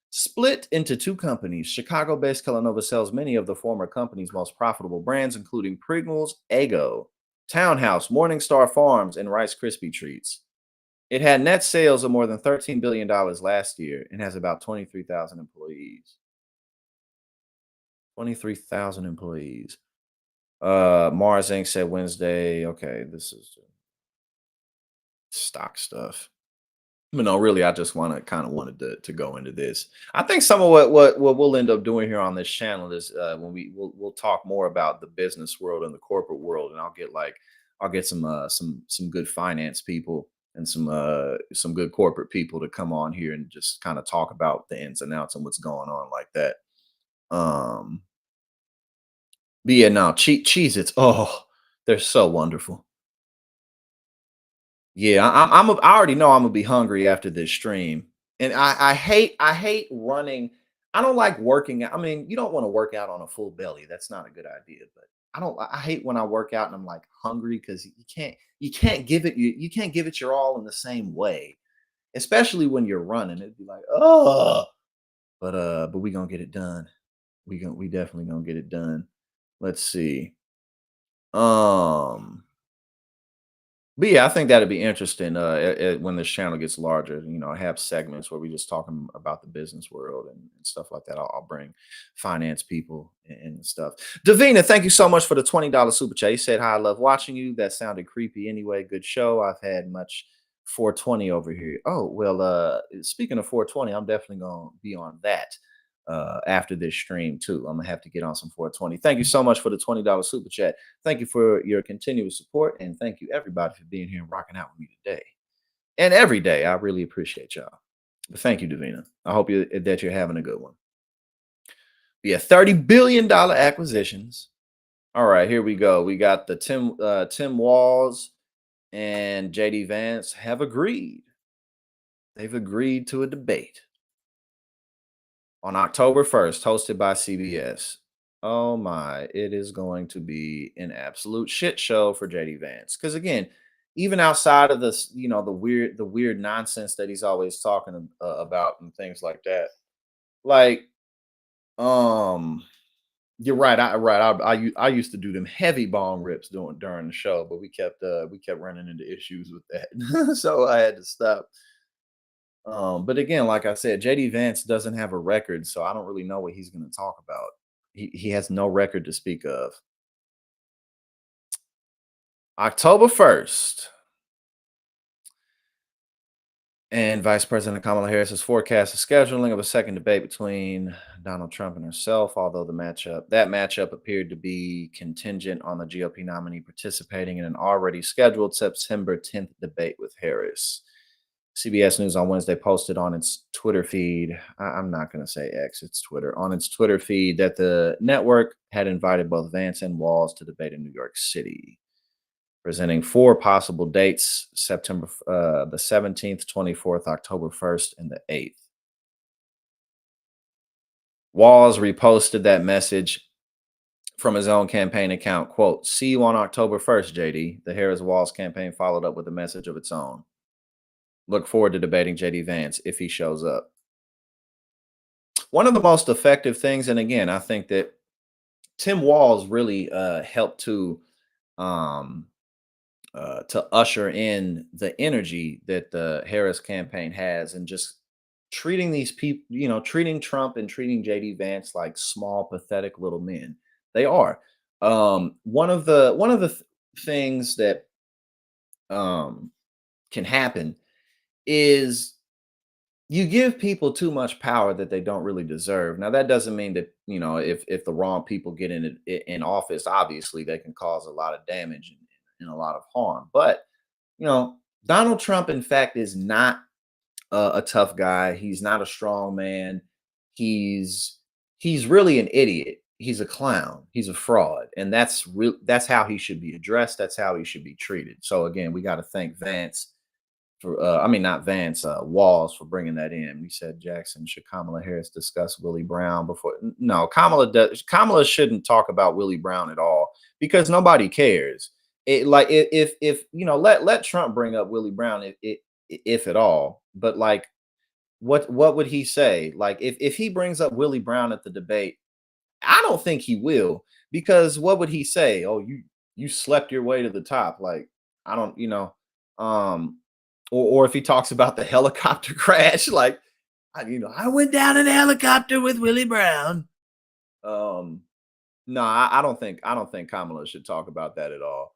split into two companies. Chicago-based Kellanova sells many of the former company's most profitable brands, including Pringles, Eggo, Townhouse, Morningstar Farms, and Rice Krispie Treats. It had net sales of more than $13 billion last year and has about 23,000 employees. 23,000 employees. Mars Inc. said Wednesday. Okay, this is stock stuff. But no, really, I just wanted to go into this. I think some of what we'll end up doing here on this channel is when we'll talk more about the business world and the corporate world, and I'll get some good finance people and some good corporate people to come on here and just kind of talk about the ins and outs and what's going on like that. But yeah, now Cheez-Its, oh, they're so wonderful. Yeah, I already know I'm gonna be hungry after this stream, and I hate running. I don't like working out. I mean, you don't want to work out on a full belly. That's not a good idea. But I hate when I work out and I'm like hungry because you can't give it you can't give it your all in the same way, especially when you're running. It'd be like, oh, but we gonna get it done. We definitely gonna get it done. Let's see. But yeah, I think that'd be interesting when this channel gets larger. You know, I have segments where we just talking about the business world and stuff like that. I'll bring finance people and stuff. Davina, thank you so much for the $20 super chat. He said, "Hi, I love watching you. That sounded creepy anyway. Good show. I've had much 420 over here." Oh well. Speaking of 420, I'm definitely gonna be on that after this stream too. I'm gonna have to get on some 420. Thank you so much for the $20 super chat. Thank you for your continuous support, and thank you everybody for being here and rocking out with me today and every day. I really appreciate y'all. But thank you, Davina. I hope that you're having a good one. Yeah, $30 billion acquisitions. All right, here we go. We got the Tim Walz and JD Vance have agreed. They've agreed to a debate on October 1st, hosted by CBS. Oh my, it is going to be an absolute shit show for JD Vance. Because again, even outside of this, you know, the weird nonsense that he's always talking about and things like that. Like, you're right. I used to do them heavy bong rips during the show, but we kept running into issues with that, so I had to stop. But again, like I said, JD Vance doesn't have a record, so I don't really know what he's going to talk about. He has no record to speak of. October 1st. And Vice President Kamala Harris has forecast the scheduling of a second debate between Donald Trump and herself, although that matchup appeared to be contingent on the GOP nominee participating in an already scheduled September 10th debate with Harris. CBS News on Wednesday posted on its Twitter feed, I'm not going to say X, it's Twitter, on its Twitter feed that the network had invited both Vance and Walz to debate in New York City, presenting 4 possible dates: September the 17th, 24th, October 1st, and the 8th. Walz reposted that message from his own campaign account, quote, "See you on October 1st, JD." The Harris-Walz campaign followed up with a message of its own. "Look forward to debating JD Vance if he shows up." One of the most effective things, and again, I think that Tim Walz really helped to usher in the energy that the Harris campaign has, and just treating these people, you know, treating Trump and treating JD Vance like small, pathetic little men. They are. One of the things that can happen is you give people too much power that they don't really deserve. Now, that doesn't mean that, you know, if the wrong people get in office, obviously they can cause a lot of damage and a lot of harm. But, you know, Donald Trump, in fact, is not a tough guy. He's not a strong man. He's really an idiot. He's a clown. He's a fraud, and that's how he should be addressed. That's how he should be treated. So again, we got to thank Vance for not Vance, Walz, for bringing that in. We said, Jackson, should Kamala Harris discuss Willie Brown before? No, Kamala shouldn't talk about Willie Brown at all, because nobody cares. If you know, let Trump bring up Willie Brown if at all, but like, what would he say? Like if he brings up Willie Brown at the debate, I don't think he will, because what would he say? Oh, you slept your way to the top. Like, I don't, um, or if he talks about the helicopter crash, like, I went down in a helicopter with Willie Brown. No, I don't think Kamala should talk about that at all.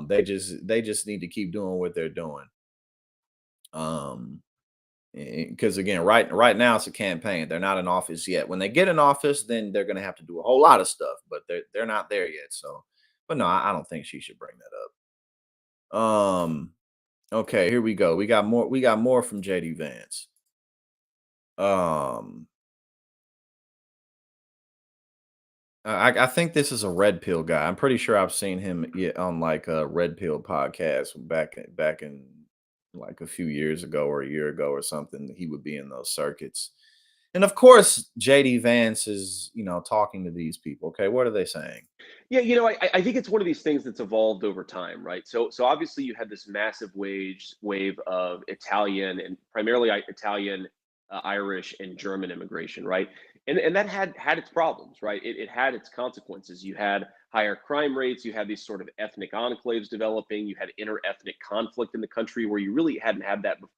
They just need to keep doing what they're doing. Um, because again, right now it's a campaign. They're not in office yet. When they get in office, then they're gonna have to do a whole lot of stuff, but they're not there yet. So, but no, I don't think she should bring that up. Okay, here we go. We got more from JD Vance. Um, I think this is a red pill guy. I'm pretty sure I've seen him on like a red pill podcast back in like a few years ago or a year ago or something. He would be in those circuits. And of course, JD Vance is, talking to these people. Okay, what are they saying? Yeah, I think it's one of these things that's evolved over time, right? So obviously you had this massive wave of Italian and primarily Italian, Irish, and German immigration, right? And that had its problems, right? It had its consequences. You had higher crime rates. You had these sort of ethnic enclaves developing. You had inter-ethnic conflict in the country where you really hadn't had that before.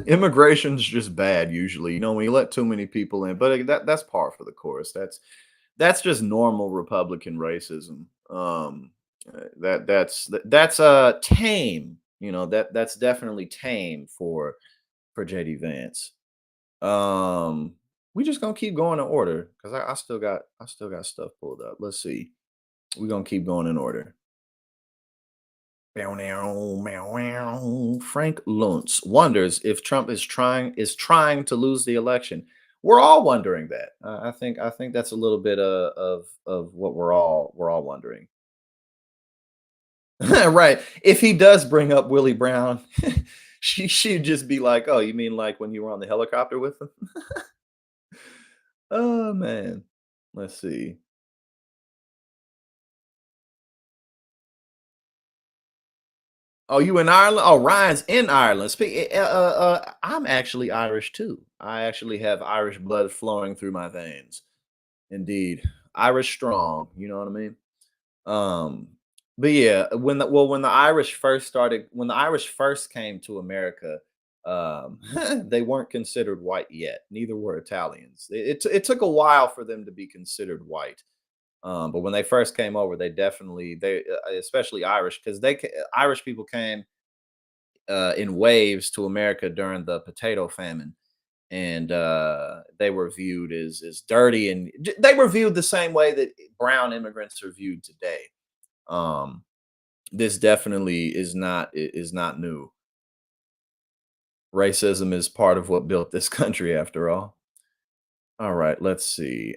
Immigration's just bad usually, when you let too many people in. But that's par for the course. That's just normal Republican racism. That's tame. That's definitely tame for JD Vance. We just gonna keep going in order because I still got stuff pulled up. Let's see. We're gonna keep going in order. Frank Luntz wonders if Trump is trying to lose the election. We're all wondering that. I think that's a little bit of what we're all wondering. Right. If he does bring up Willie Brown, she'd just be like, "Oh, you mean like when you were on the helicopter with him?" Oh man. Let's see. Oh, you in Ireland? Oh, Ryan's in Ireland. I'm actually Irish too. I actually have Irish blood flowing through my veins. Indeed, Irish strong. You know what I mean? Um, but yeah, when the Irish first came to America, they weren't considered white yet. Neither were Italians. It took a while for them to be considered white. But when they first came over, especially Irish, because Irish people came in waves to America during the potato famine, and they were viewed as dirty, and they were viewed the same way that brown immigrants are viewed today. Um, this definitely is not new. Racism is part of what built this country, after all. All right, let's see.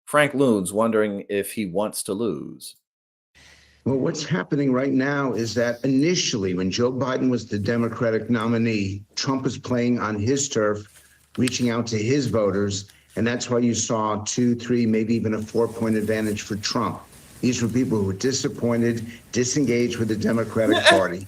Frank Loon's wondering if he wants to lose. Well, what's happening right now is that initially, when Joe Biden was the Democratic nominee, Trump was playing on his turf, reaching out to his voters. And that's why you saw 2, 3, maybe even a 4-point advantage for Trump. These were people who were disappointed, disengaged with the Democratic Party.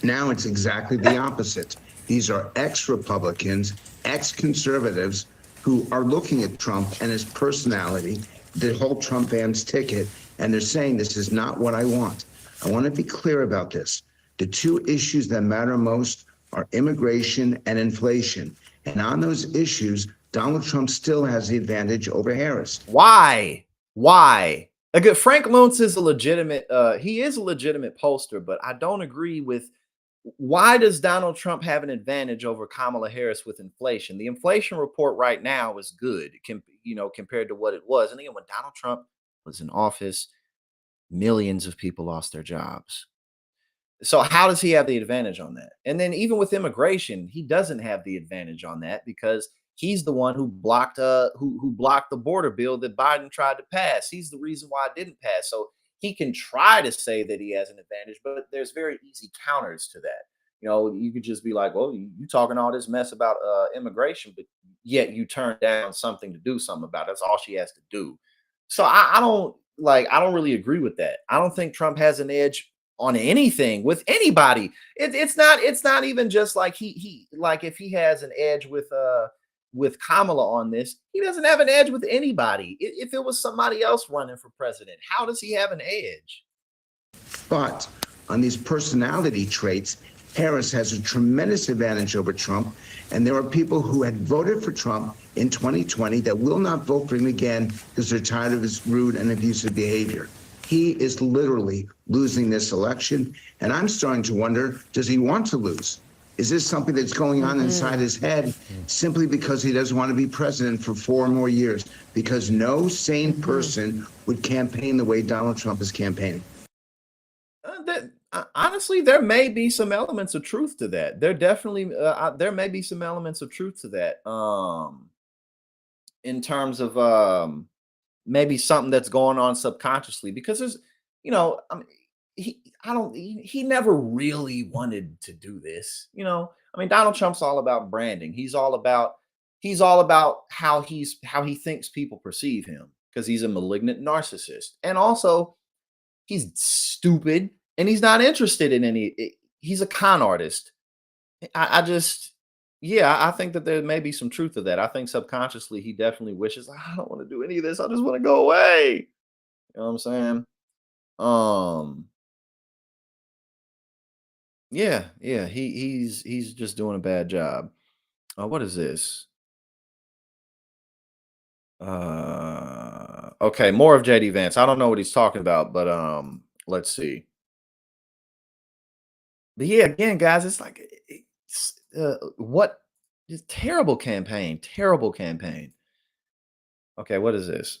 Now it's exactly the opposite. These are ex-Republicans, ex-conservatives who are looking at Trump and his personality, the whole Trump Vance ticket, and they're saying, this is not what I want. I want to be clear about this. The two issues that matter most are immigration and inflation. And on those issues, Donald Trump still has the advantage over Harris. Why? Frank Luntz is he is a legitimate pollster, but I don't agree with why does Donald Trump have an advantage over Kamala Harris with inflation? The inflation report right now is good, compared to what it was. And again, when Donald Trump was in office, millions of people lost their jobs. So how does he have the advantage on that? And then even with immigration, he doesn't have the advantage on that because he's the one who blocked the border bill that Biden tried to pass. He's the reason why it didn't pass. So he can try to say that he has an advantage, but there's very easy counters to that. You could just be like, well, you talking all this mess about immigration, but yet you turn down something to do something about it. That's all she has to do. So I don't really agree with that. I don't think Trump has an edge on anything with anybody. It's not even just like he like if he has an edge with Kamala on this, he doesn't have an edge with anybody. If it was somebody else running for president, how does he have an edge? But on these personality traits, Harris has a tremendous advantage over Trump. And there are people who had voted for Trump in 2020 that will not vote for him again because they're tired of his rude and abusive behavior. He is literally losing this election. And I'm starting to wonder, does he want to lose? Is this something that's going on inside his head simply because he doesn't want to be president for 4 more years? Because no sane person would campaign the way Donald Trump is campaigning. Honestly, there may be some elements of truth to that. There definitely there may be some elements of truth to that. In terms of maybe something that's going on subconsciously, because there's, I mean, he never really wanted to do this. I mean, Donald Trump's all about branding. He's all about how he thinks people perceive him, because he's a malignant narcissist, and also he's stupid. And he's not interested in he's a con artist. I think that there may be some truth to that. I think subconsciously he definitely wishes, I don't want to do any of this. I just want to go away. You know what I'm saying? He's just doing a bad job. What is this? Okay, more of JD Vance. I don't know what he's talking about, but let's see. But yeah, again, guys, it's like just terrible campaign, terrible campaign. Okay, what is this?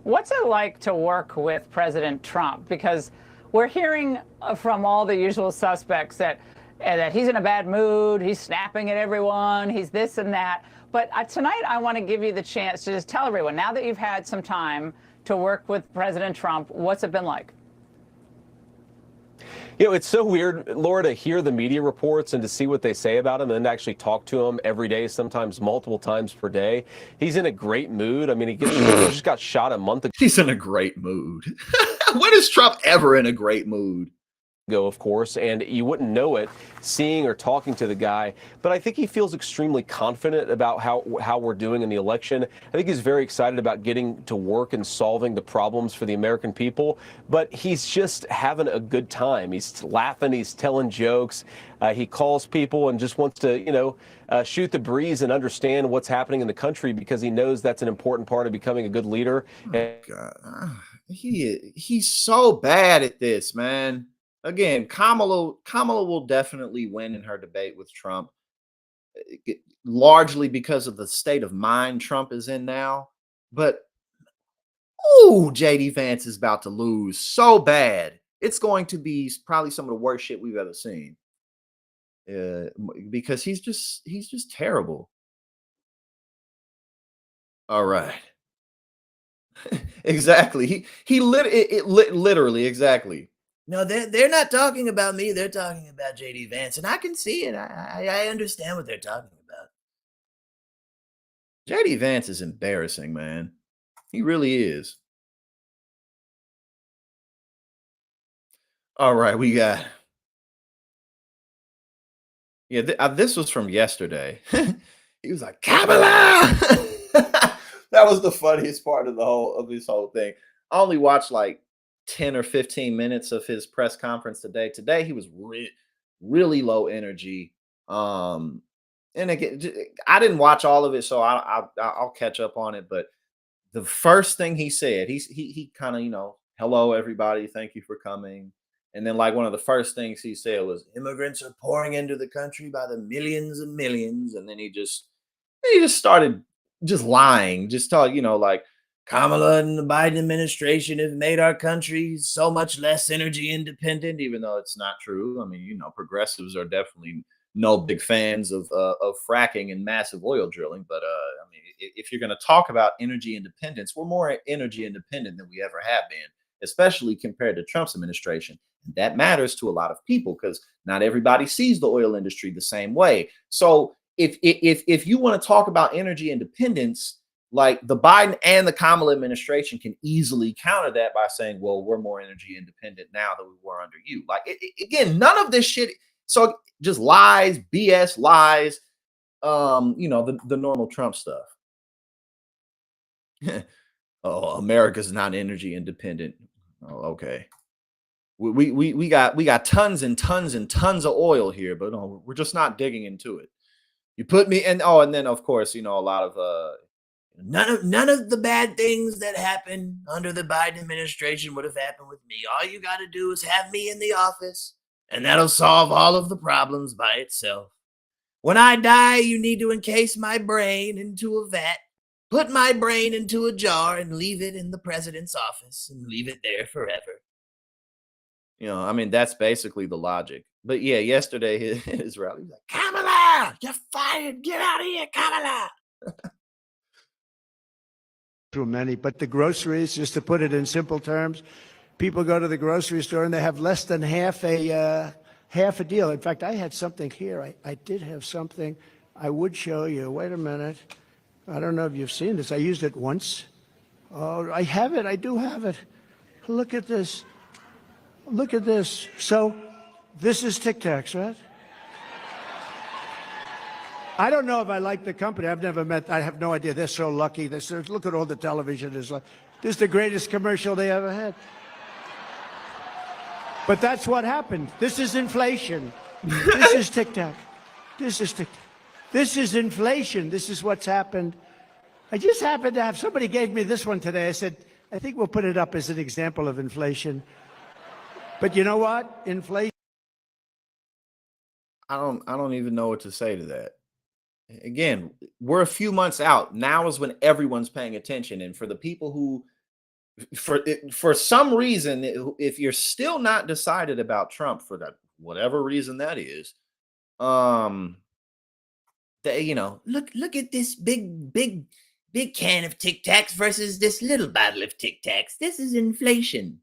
What's it like to work with President Trump? Because we're hearing from all the usual suspects that he's in a bad mood, he's snapping at everyone, he's this and that. But tonight, I want to give you the chance to just tell everyone, now that you've had some time to work with President Trump, what's it been like? It's so weird, Laura, to hear the media reports and to see what they say about him and to actually talk to him every day, sometimes multiple times per day. He's in a great mood. I mean, he just got shot a month ago. He's in a great mood. When is Trump ever in a great mood? Of course, and you wouldn't know it seeing or talking to the guy, but I think he feels extremely confident about how we're doing in the election. I think he's very excited about getting to work and solving the problems for the American people, but he's just having a good time. He's laughing, he's telling jokes, he calls people and just wants to, shoot the breeze and understand what's happening in the country, because he knows that's an important part of becoming a good leader. Oh, God. He's so bad at this, man. Again, Kamala will definitely win in her debate with Trump, largely because of the state of mind Trump is in now. But, JD Vance is about to lose so bad. It's going to be probably some of the worst shit we've ever seen. Because he's just terrible. All right. Exactly. Literally, exactly. No, they're not talking about me. They're talking about JD Vance, and I can see it. I understand what they're talking about. JD Vance is embarrassing, man. He really is. All right, we got. Yeah, this was from yesterday. He was like, Kamala. That was the funniest part of this whole thing. I only watched like 10 or 15 minutes of his press conference today. Today he was really low energy. And again, I didn't watch all of it, so I'll catch up on it. But the first thing he said, he kind of, hello everybody, thank you for coming. And then like one of the first things he said was, immigrants are pouring into the country by the millions and millions. And then he just started just lying, just talk, like, Kamala and the Biden administration have made our country so much less energy independent, even though it's not true. I mean, progressives are definitely no big fans of fracking and massive oil drilling. But I mean, if you're going to talk about energy independence, we're more energy independent than we ever have been, especially compared to Trump's administration. And that matters to a lot of people because not everybody sees the oil industry the same way. So if you want to talk about energy independence, Like the Biden and the Kamala administration can easily counter that by saying, well, we're more energy independent now than we were under you. Like, again, none of this shit. So just lies, BS, lies, the normal Trump stuff. Oh, America's not energy independent. Oh, okay. We got tons and tons and tons of oil here, but no, we're just not digging into it. You put me in, and then of course, a lot of none of the bad things that happened under the Biden administration would have happened with me. All you got to do is have me in the office, and that'll solve all of the problems by itself. When I die, you need to encase my brain into a vat, put my brain into a jar, and leave it in the president's office and leave it there forever. That's basically the logic. But yeah, yesterday his rally was like, Kamala, you're fired. Get out of here, Kamala. Too many, but the groceries, just to put it in simple terms, people go to the grocery store and they have less than half a deal. In fact, I had something here. I did have something I would show you. Wait a minute. I don't know if you've seen this. I used it once. Oh, I have it. I do have it. Look at this. Look at this. So this is Tic Tacs, right? I don't know if I like the company. I've never met. I have no idea. They're so lucky. Look at all the television. This is the greatest commercial they ever had. But that's what happened. This is inflation. This is Tic Tac. This is Tic Tac. This is inflation. This is what's happened. I just happened to have, somebody gave me this one today. I said, I think we'll put it up as an example of inflation. But you know what? Inflation. I don't even know what to say to that. Again, we're a few months out. Now is when everyone's paying attention. And for the people who, for some reason, if you're still not decided about Trump for that, whatever reason that is, look at this big can of Tic Tacs versus this little bottle of Tic Tacs. This is inflation.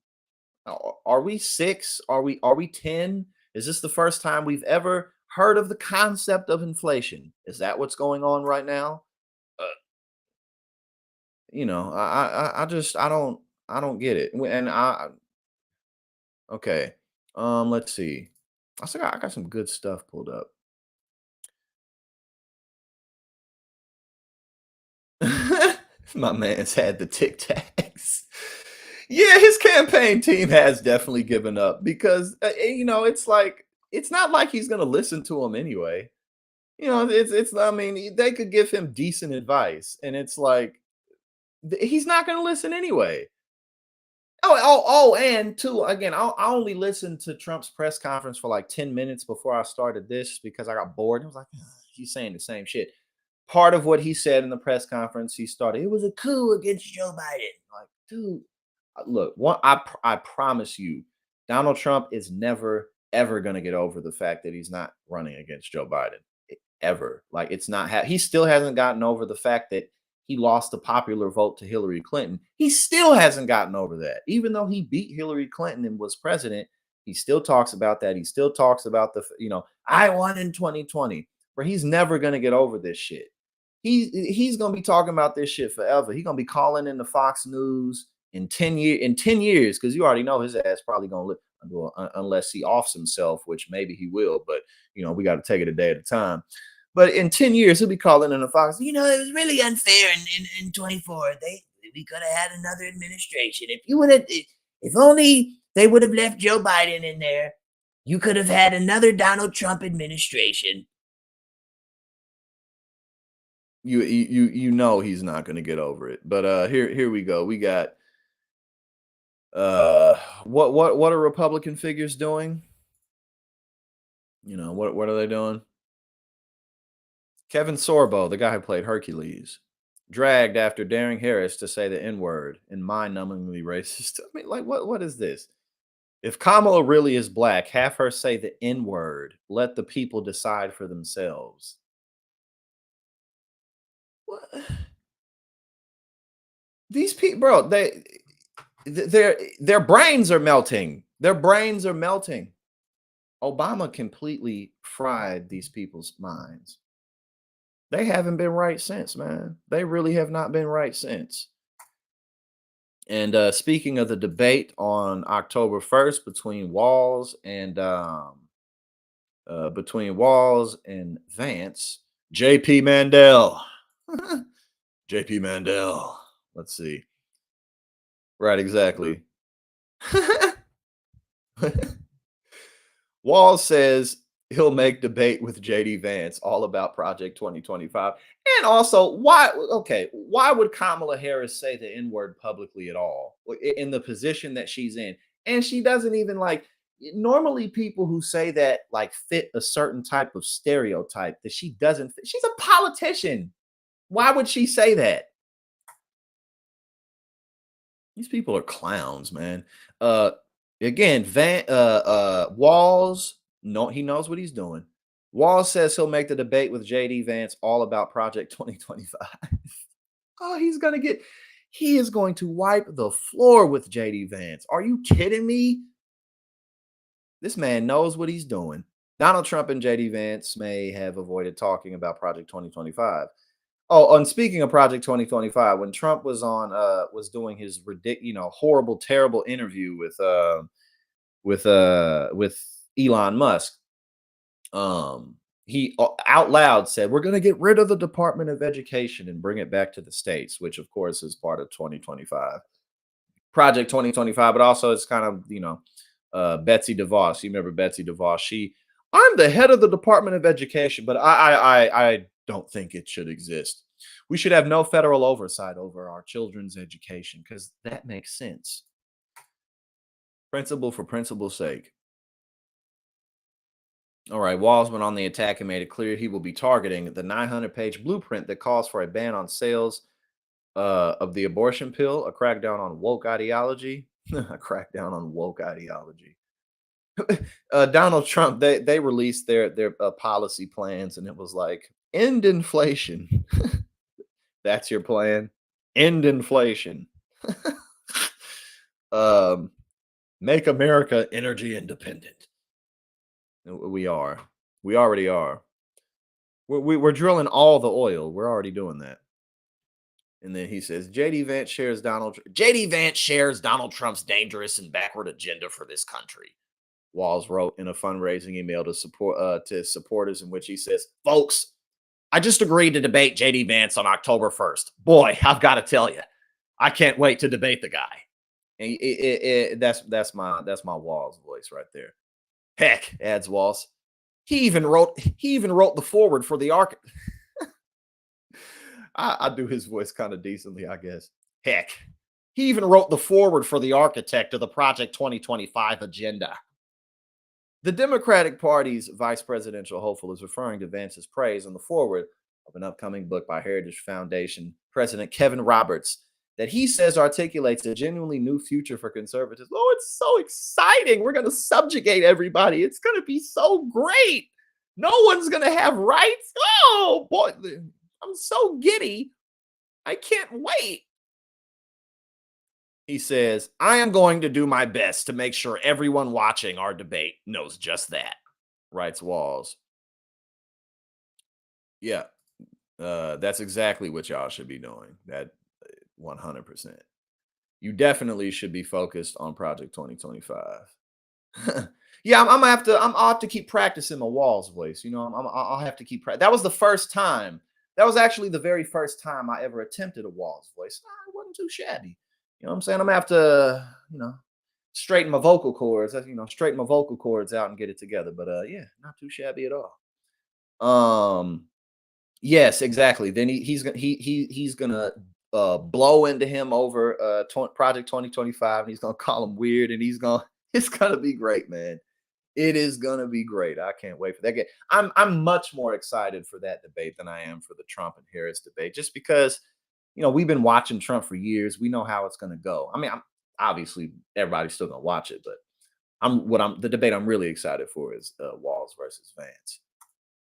Are we 6? Are we 10? Is this the first time we've ever heard of the concept of inflation? Is that what's going on right now? I don't get it. And okay. Let's see. I got some good stuff pulled up. My man's had the Tic Tacs. Yeah, his campaign team has definitely given up because it's like, it's not like he's gonna listen to him anyway. They could give him decent advice, and it's like he's not gonna listen anyway. And two, again, I only listened to Trump's press conference for like 10 minutes before I started this because I got bored. I was like, he's saying the same shit. Part of what he said in the press conference, he started, it was a coup against Joe Biden. Like, dude, look, I promise you, Donald Trump is never, ever going to get over the fact that he's not running against Joe Biden. Ever. Like, it's not, he still hasn't gotten over the fact that he lost the popular vote to Hillary Clinton. He still hasn't gotten over that. Even though he beat Hillary Clinton and was president, he still talks about that. He still talks about I won in 2020, where he's never going to get over this shit. He's going to be talking about this shit forever. He's going to be calling in the Fox News in 10 years, because you already know his ass probably going to live unless he offs himself, which maybe he will, but we got to take it a day at a time. But in 10 years, he'll be calling in the Fox. It was really unfair in 24. We could have had another administration. If only they would have left Joe Biden in there, you could have had another Donald Trump administration. He's not going to get over it. But here we go. We got what are Republican figures doing? What are they doing? Kevin Sorbo, the guy who played Hercules, dragged after daring Harris to say the N-word in mind-numbingly racist. What is this? If Kamala really is black, have her say the N-word. Let the people decide for themselves. What? These people, bro, their brains are melting. Their brains are melting. Obama completely fried these people's minds. They haven't been right since, man. They really have not been right since. And speaking of the debate on October 1st between Walz and Vance, JP Mandel. JP Mandel. Let's see. Right, exactly. Walz says he'll make debate with JD Vance all about Project 2025. And also, why would Kamala Harris say the N-word publicly at all in the position that she's in? And she doesn't even like, normally people who say that like fit a certain type of stereotype that she doesn't fit. She's a politician. Why would she say that? These people are clowns, man. Again, Walz, no, he knows what he's doing. Walz says he'll make the debate with JD Vance all about Project 2025. Oh, he is going to wipe the floor with JD Vance. Are you kidding me? This man knows what he's doing. Donald Trump and JD Vance may have avoided talking about Project 2025. Oh, and speaking of Project 2025, when Trump was doing his ridiculous, horrible, terrible interview with Elon Musk, he out loud said, "We're going to get rid of the Department of Education and bring it back to the states," which of course is part of 2025, Project 2025, but also it's kind of Betsy DeVos. You remember Betsy DeVos? I'm the head of the Department of Education, but I don't think it should exist. We should have no federal oversight over our children's education because that makes sense. Principle for principle's sake. All right, Walz went on the attack and made it clear he will be targeting the 900-page blueprint that calls for a ban on sales of the abortion pill, a crackdown on woke ideology, a crackdown on woke ideology. Donald Trump, they released their policy plans, and it was like, end inflation. That's your plan. End inflation. Make America energy independent. We are. We already are. We're drilling all the oil. We're already doing that. And then he says, JD Vance shares Donald Trump's dangerous and backward agenda for this country. Walz wrote in a fundraising email to supporters, in which he says, "Folks, I just agreed to debate JD Vance on October 1st. Boy, I've got to tell you, I can't wait to debate the guy." And that's my Walz voice right there. Heck, adds Walz, he even wrote the forward for the arc. I do his voice kind of decently, I guess. Heck, he even wrote the forward for the architect of the Project 2025 agenda. The Democratic Party's vice presidential hopeful is referring to Vance's praise on the forward of an upcoming book by Heritage Foundation President Kevin Roberts that he says articulates a genuinely new future for conservatives. Oh, it's so exciting. We're going to subjugate everybody. It's going to be so great. No one's going to have rights. Oh, boy, I'm so giddy. I can't wait. He says, I am going to do my best to make sure everyone watching our debate knows just that, writes Walz. Yeah, that's exactly what y'all should be doing. That 100%. You definitely should be focused on Project 2025. Yeah, I'll have to keep practicing my Walz voice. You know, I'll have to keep practicing. That was the first time. That was actually the very first time I ever attempted a Walz voice. It wasn't too shabby. You know what I'm saying? I'm gonna have to, straighten my vocal cords. Straighten my vocal cords out and get it together. But yeah, not too shabby at all. Yes, exactly. Then he's gonna blow into him over Project 2025, and he's gonna call him weird, and it's gonna be great, man. It is gonna be great. I can't wait for that game. I'm much more excited for that debate than I am for the Trump and Harris debate, just because we've been watching Trump for years. We know how it's gonna go. I mean, obviously everybody's still gonna watch it, but the debate I'm really excited for is Walz versus Vance.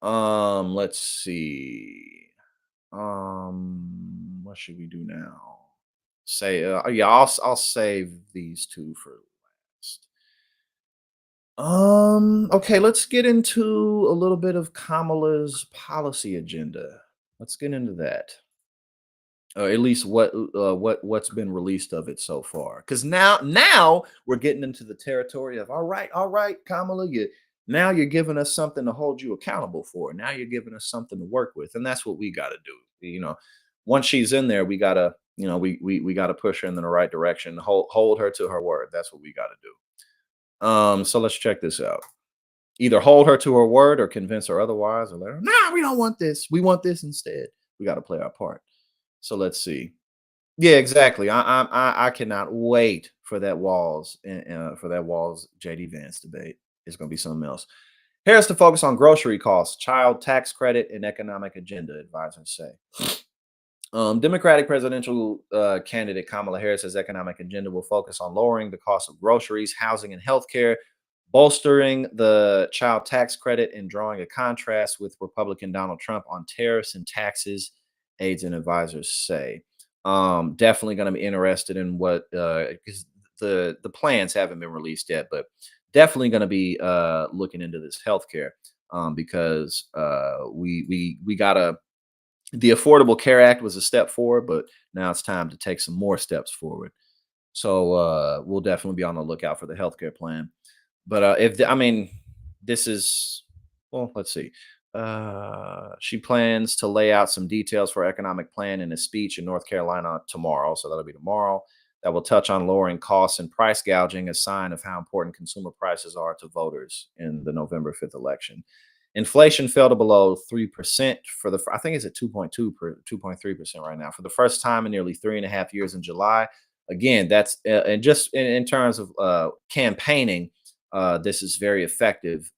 Let's see. What should we do now? I'll save these two for last. Okay, let's get into a little bit of Kamala's policy agenda. Let's get into that. At least what's been released of it so far. Because now we're getting into the territory of all right, Kamala, now you're giving us something to hold you accountable for. Now you're giving us something to work with, and that's what we got to do. Once she's in there, we gotta we gotta push her in the right direction. Hold her to her word. That's what we got to do. So let's check this out. Either hold her to her word or convince her otherwise, or let her, nah, we don't want this. We want this instead. We got to play our part. So let's see. Yeah, exactly. I cannot wait for that Walz JD Vance debate. It's gonna be something else. Harris to focus on grocery costs, child tax credit, and economic agenda, advisors say. Democratic presidential candidate Kamala Harris's economic agenda will focus on lowering the cost of groceries, housing, and healthcare, bolstering the child tax credit, and drawing a contrast with Republican Donald Trump on tariffs and taxes, aides and advisors say. Definitely going to be interested in what because the plans haven't been released yet, but definitely going to be looking into this healthcare because we gotta. The Affordable Care Act was a step forward, but now it's time to take some more steps forward. So we'll definitely be on the lookout for the healthcare plan. But I mean, this is, well, let's see. She plans to lay out some details for her economic plan in a speech in North Carolina tomorrow. So that'll be tomorrow. That will touch on lowering costs and price gouging, a sign of how important consumer prices are to voters in the November 5th election. Inflation fell to below 3% for I think it's at 2.3% right now for the first time in nearly 3.5 years in July. Again, that's and just in terms of campaigning, this is very effective,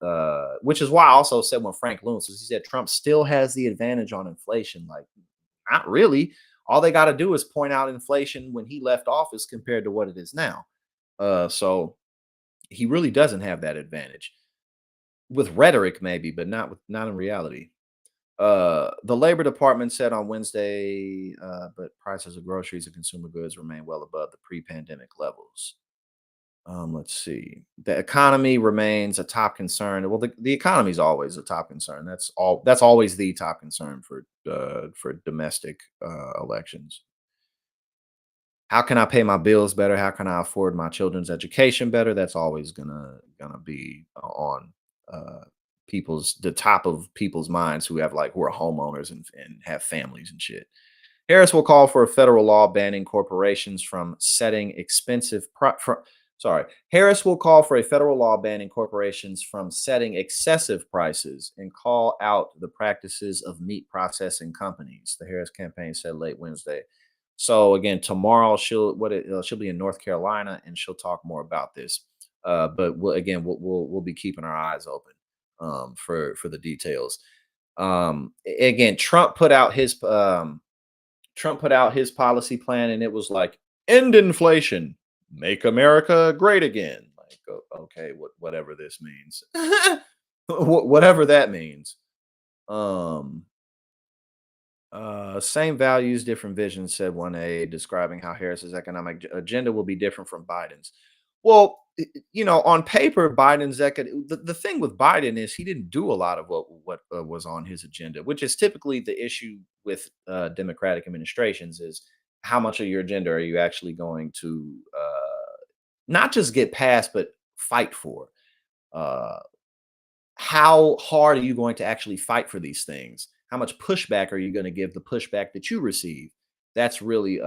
which is why I also said when Frank Lewis, he said Trump still has the advantage on inflation. Like, not really. All they got to do is point out inflation when he left office compared to what it is now. So he really doesn't have that advantage. With rhetoric, maybe, but not in reality. The Labor Department said on Wednesday, but prices of groceries and consumer goods remain well above the pre-pandemic levels. Let's see. The economy remains a top concern. Well, the economy is always a top concern. That's always the top concern for domestic elections. How can I pay my bills better? How can I afford my children's education better? That's always gonna be on the top of people's minds who are homeowners and have families and shit. Harris will call for a federal law banning corporations from setting Harris will call for a federal law banning corporations from setting excessive prices and call out the practices of meat processing companies. The Harris campaign said late Wednesday. So again, tomorrow she'll be in North Carolina and she'll talk more about this. But we'll be keeping our eyes open for the details. Again, Trump put out his policy plan, and it was like, end inflation, make America great again. Like, okay, whatever this means, whatever that means. Same values, different visions, said one aide, describing how Harris's economic agenda will be different from Biden's. Well, on paper, the thing with Biden is he didn't do a lot of what was on his agenda, which is typically the issue with Democratic administrations is how much of your agenda are you actually going to not just get passed, but fight for? How hard are you going to actually fight for these things? How much pushback are you going to give the pushback that you receive? That's really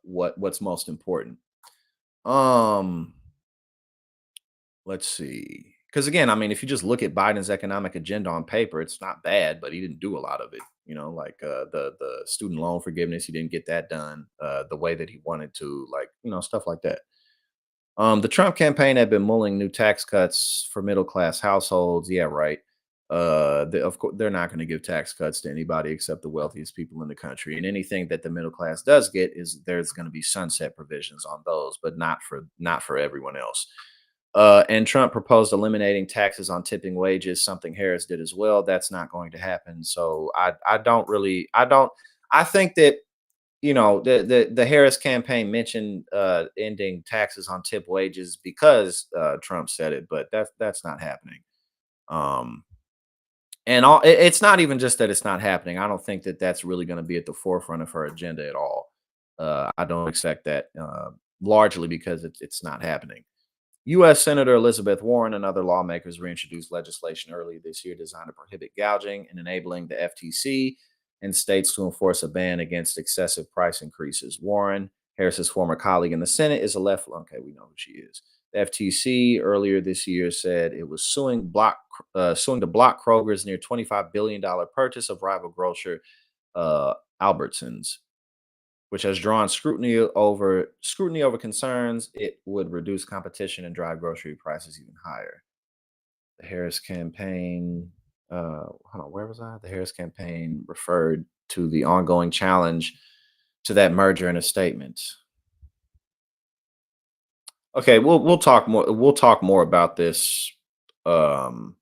what's most important. Let's see. Because again, I mean, if you just look at Biden's economic agenda on paper, it's not bad, but he didn't do a lot of it. Like the student loan forgiveness, he didn't get that done the way that he wanted to, stuff like that. The Trump campaign had been mulling new tax cuts for middle class households. Yeah, right. Of course, they're not going to give tax cuts to anybody except the wealthiest people in the country. And anything that the middle class does get there's going to be sunset provisions on those, but not for everyone else. And Trump proposed eliminating taxes on tipping wages, something Harris did as well. That's not going to happen. So I think that, the Harris campaign mentioned ending taxes on tip wages because Trump said it, but that's not happening. And it's not even just that it's not happening. I don't think that that's really going to be at the forefront of her agenda at all. I don't expect that, largely because it's not happening. U.S. Senator Elizabeth Warren and other lawmakers reintroduced legislation earlier this year designed to prohibit gouging and enabling the FTC and states to enforce a ban against excessive price increases. Warren, Harris's former colleague in the Senate, is a left. Okay, we know who she is. The FTC earlier this year said it was suing to block Kroger's near $25 billion purchase of rival grocer Albertsons, which has drawn scrutiny over concerns it would reduce competition and drive grocery prices even higher. The Harris campaign, hold on, where was I? The Harris campaign referred to the ongoing challenge to that merger in a statement. Okay, we'll talk more. We'll talk more about this, um,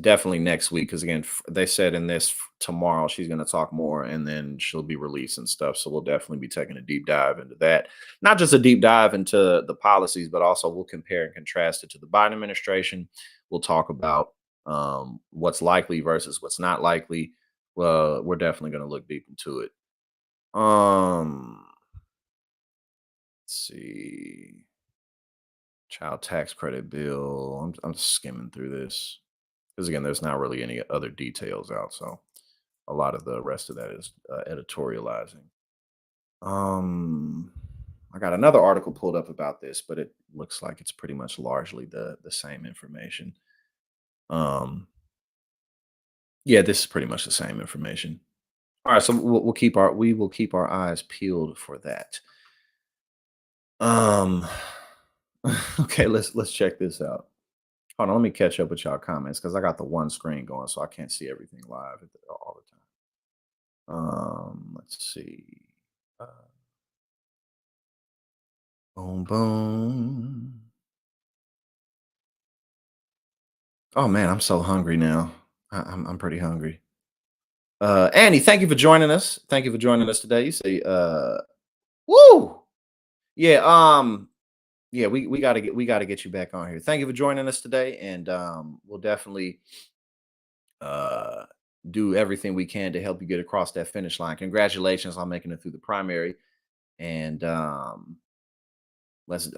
definitely next week, because again, they said in this tomorrow she's going to talk more, and then she'll be released and stuff. So we'll definitely be taking a deep dive into that. Not just a deep dive into the policies, but also we'll compare and contrast it to the Biden administration. We'll talk about what's likely versus what's not likely. Well, we're definitely going to look deep into it. Let's see. Child tax credit bill. I'm skimming through this because again, there's not really any other details out, so a lot of the rest of that is editorializing. I got another article pulled up about this, but it looks like it's pretty much largely the same information. Yeah, this is pretty much the same information. All right, so we will keep our eyes peeled for that. Um, okay, let's check this out. Hold on, let me catch up with y'all comments because I got the one screen going, so I can't see everything live all the time. Let's see. Uh, boom, boom. Oh man, I'm so hungry now. I'm pretty hungry. Annie, thank you for joining us. Thank you for joining us today. You say, woo, yeah, yeah, we gotta get you back on here. Thank you for joining us today, and we'll definitely uh do everything we can to help you get across that finish line. Congratulations on making it through the primary, and let's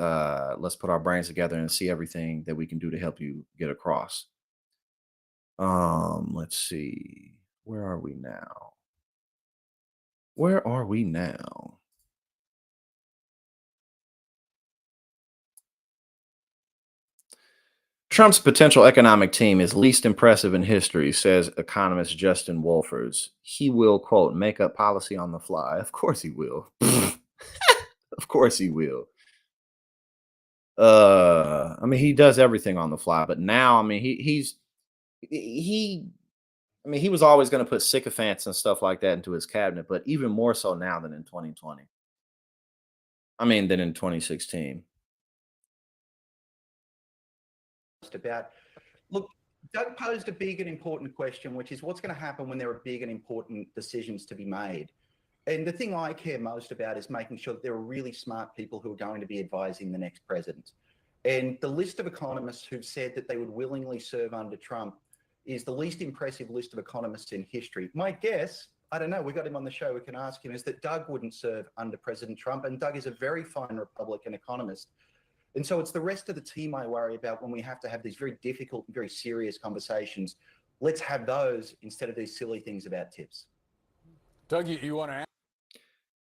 put our brains together and see everything that we can do to help you get across. Let's see. Where are we now? Where are we now? Trump's potential economic team is least impressive in history, says economist Justin Wolfers. He will, quote, make up policy on the fly. Of course he will. Of course he will. I mean, he does everything on the fly, but now, I mean, he I mean, he was always going to put sycophants and stuff like that into his cabinet, but even more so now than in 2020. I mean, than in 2016. About, look, Doug posed a big and important question, which is what's going to happen when there are big and important decisions to be made. And the thing I care most about is making sure that there are really smart people who are going to be advising the next president. And the list of economists who've said that they would willingly serve under Trump is the least impressive list of economists in history. My guess, I don't know, we got him on the show, we can ask him, is that Doug wouldn't serve under President Trump. And Doug is a very fine Republican economist. And so it's the rest of the team I worry about when we have to have these very difficult and very serious conversations. Let's have those instead of these silly things about tips. Doug, you want to?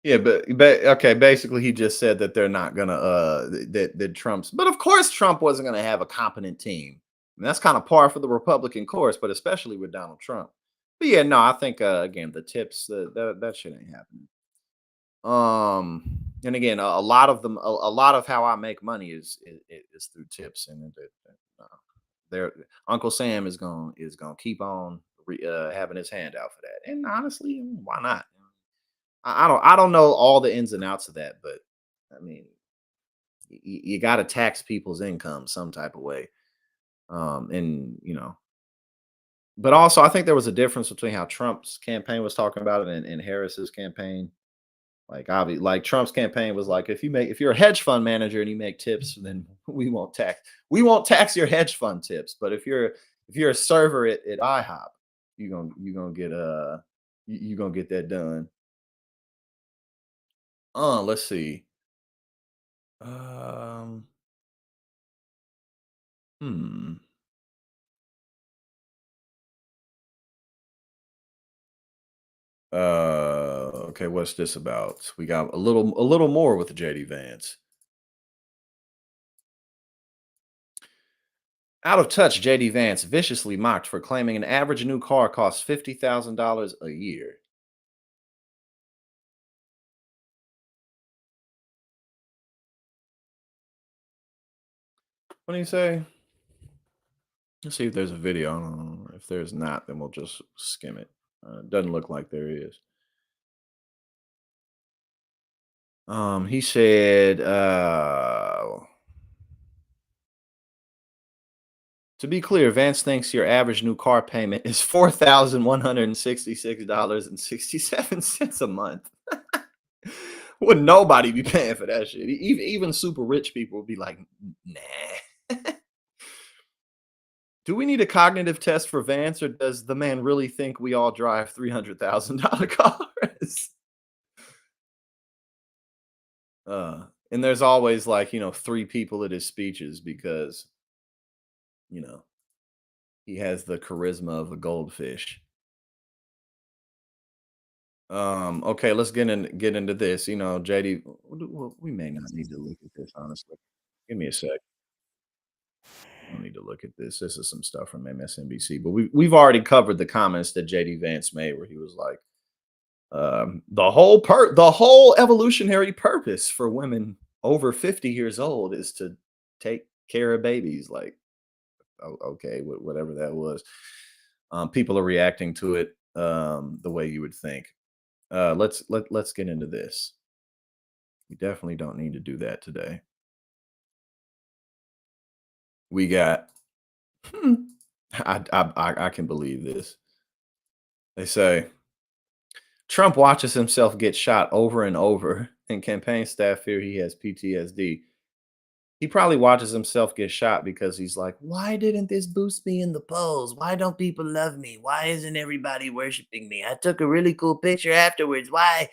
Yeah, but okay, basically he just said that they're not gonna that Trump's, but of course Trump wasn't gonna have a competent team. And that's kind of par for the Republican course, but especially with Donald Trump. But yeah, no, I think again the tips that shit ain't happening. And again, a lot of them, a lot of how I make money is through tips, and their Uncle Sam is gonna keep on having his hand out for that. And honestly, why not? I don't know all the ins and outs of that, but I mean, you got to tax people's income some type of way, and but also I think there was a difference between how Trump's campaign was talking about it and Harris's campaign. Like obviously, like Trump's campaign was like, if you're a hedge fund manager and you make tips, then we won't tax your hedge fund tips. But if you're If you're a server at IHOP, you're gonna get that done. Let's see. Hmm. Okay, what's this about? We got a little more with JD Vance. Out of touch, JD Vance viciously mocked for claiming an average new car costs $50,000 a year. What do you say? Let's see if there's a video. I don't know. If there's not, then we'll just skim it. Doesn't look like there is. He said, to be clear, Vance thinks your average new car payment is $4,166.67 a month. Would nobody be paying for that shit? Even super rich people would be like, nah. Do we need a cognitive test for Vance, or does the man really think we all drive $300,000 cars? And there's always like, 3 people at his speeches because, he has the charisma of a goldfish. Okay, let's get into this. JD, we may not need to look at this, honestly. Give me a sec. I don't need to look at this. This is some stuff from MSNBC, but we've already covered the comments that JD Vance made where he was like, the whole evolutionary purpose for women over 50 years old is to take care of babies. Like, okay, whatever that was. People are reacting to it the way you would think. Let's get into this. We definitely don't need to do that today. We got I can believe this. They say Trump watches himself get shot over and over, and campaign staff fear he has PTSD. He probably watches himself get shot because he's like, why didn't this boost me in the polls? Why don't people love me? Why isn't everybody worshiping me? I took a really cool picture afterwards. Why?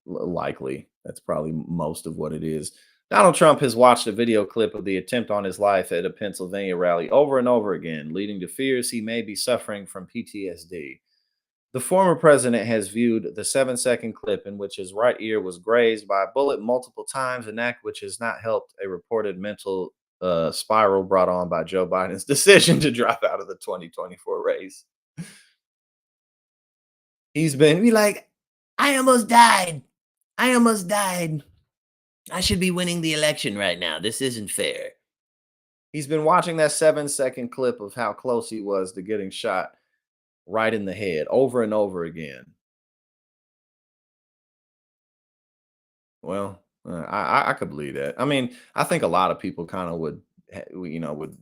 Likely. That's probably most of what it is. Donald Trump has watched a video clip of the attempt on his life at a Pennsylvania rally over and over again, leading to fears he may be suffering from PTSD. The former president has viewed the 7-second clip in which his right ear was grazed by a bullet multiple times, an act which has not helped a reported mental spiral brought on by Joe Biden's decision to drop out of the 2024 race. He's been like, I almost died. I should be winning the election right now. This isn't fair. He's been watching that 7-second clip of how close he was to getting shot right in the head over and over again. Well, I could believe that. I mean, I think a lot of people kind of would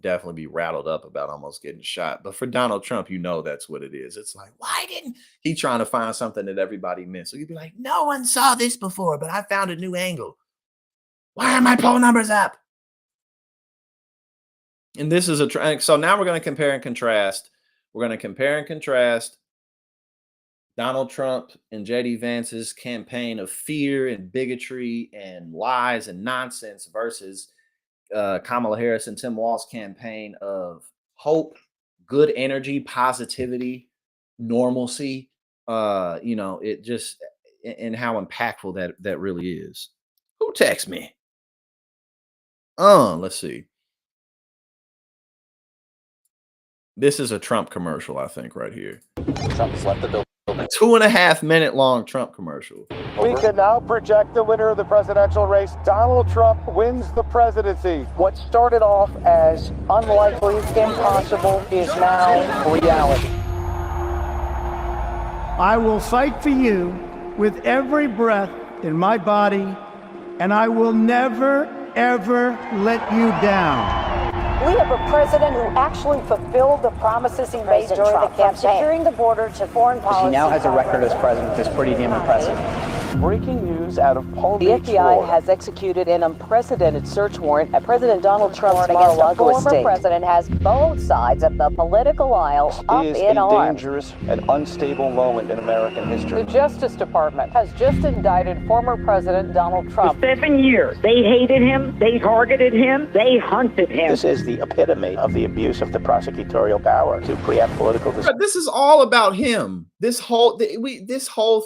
definitely be rattled up about almost getting shot. But for Donald Trump, that's what it is. It's like, why didn't he trying to find something that everybody missed? So you'd be like, no one saw this before, but I found a new angle. Why are my poll numbers up? And this is so now we're going to compare and contrast. We're going to compare and contrast Donald Trump and JD Vance's campaign of fear and bigotry and lies and nonsense versus Kamala Harris and Tim Walz's campaign of hope, good energy, positivity, normalcy. It just, and how impactful that really is. Who texts me? Let's see. This is a Trump commercial, I think, right here. Trump's left the building. A 2.5-minute long Trump commercial. We can now project the winner of the presidential race. Donald Trump wins the presidency. What started off as unlikely, impossible, is now reality. I will fight for you with every breath in my body, and I will never, ever let you down. We have a president who actually fulfilled the promises he made during the campaign, securing the border to foreign policy. He now has a record as president that's pretty damn impressive. Breaking news out of Palm The Beach, FBI Florida. has executed an unprecedented search warrant at President Donald Trump's Against the Mar-a-Lago former estate. President has both sides of the political aisle up Is in a arms. dangerous and unstable moment in American history. The Justice Department has just indicted former President Donald Trump. For 7 years, they hated him, they targeted him, they hunted him. This is the epitome of the abuse of the prosecutorial power to preempt political But this is all about him. This whole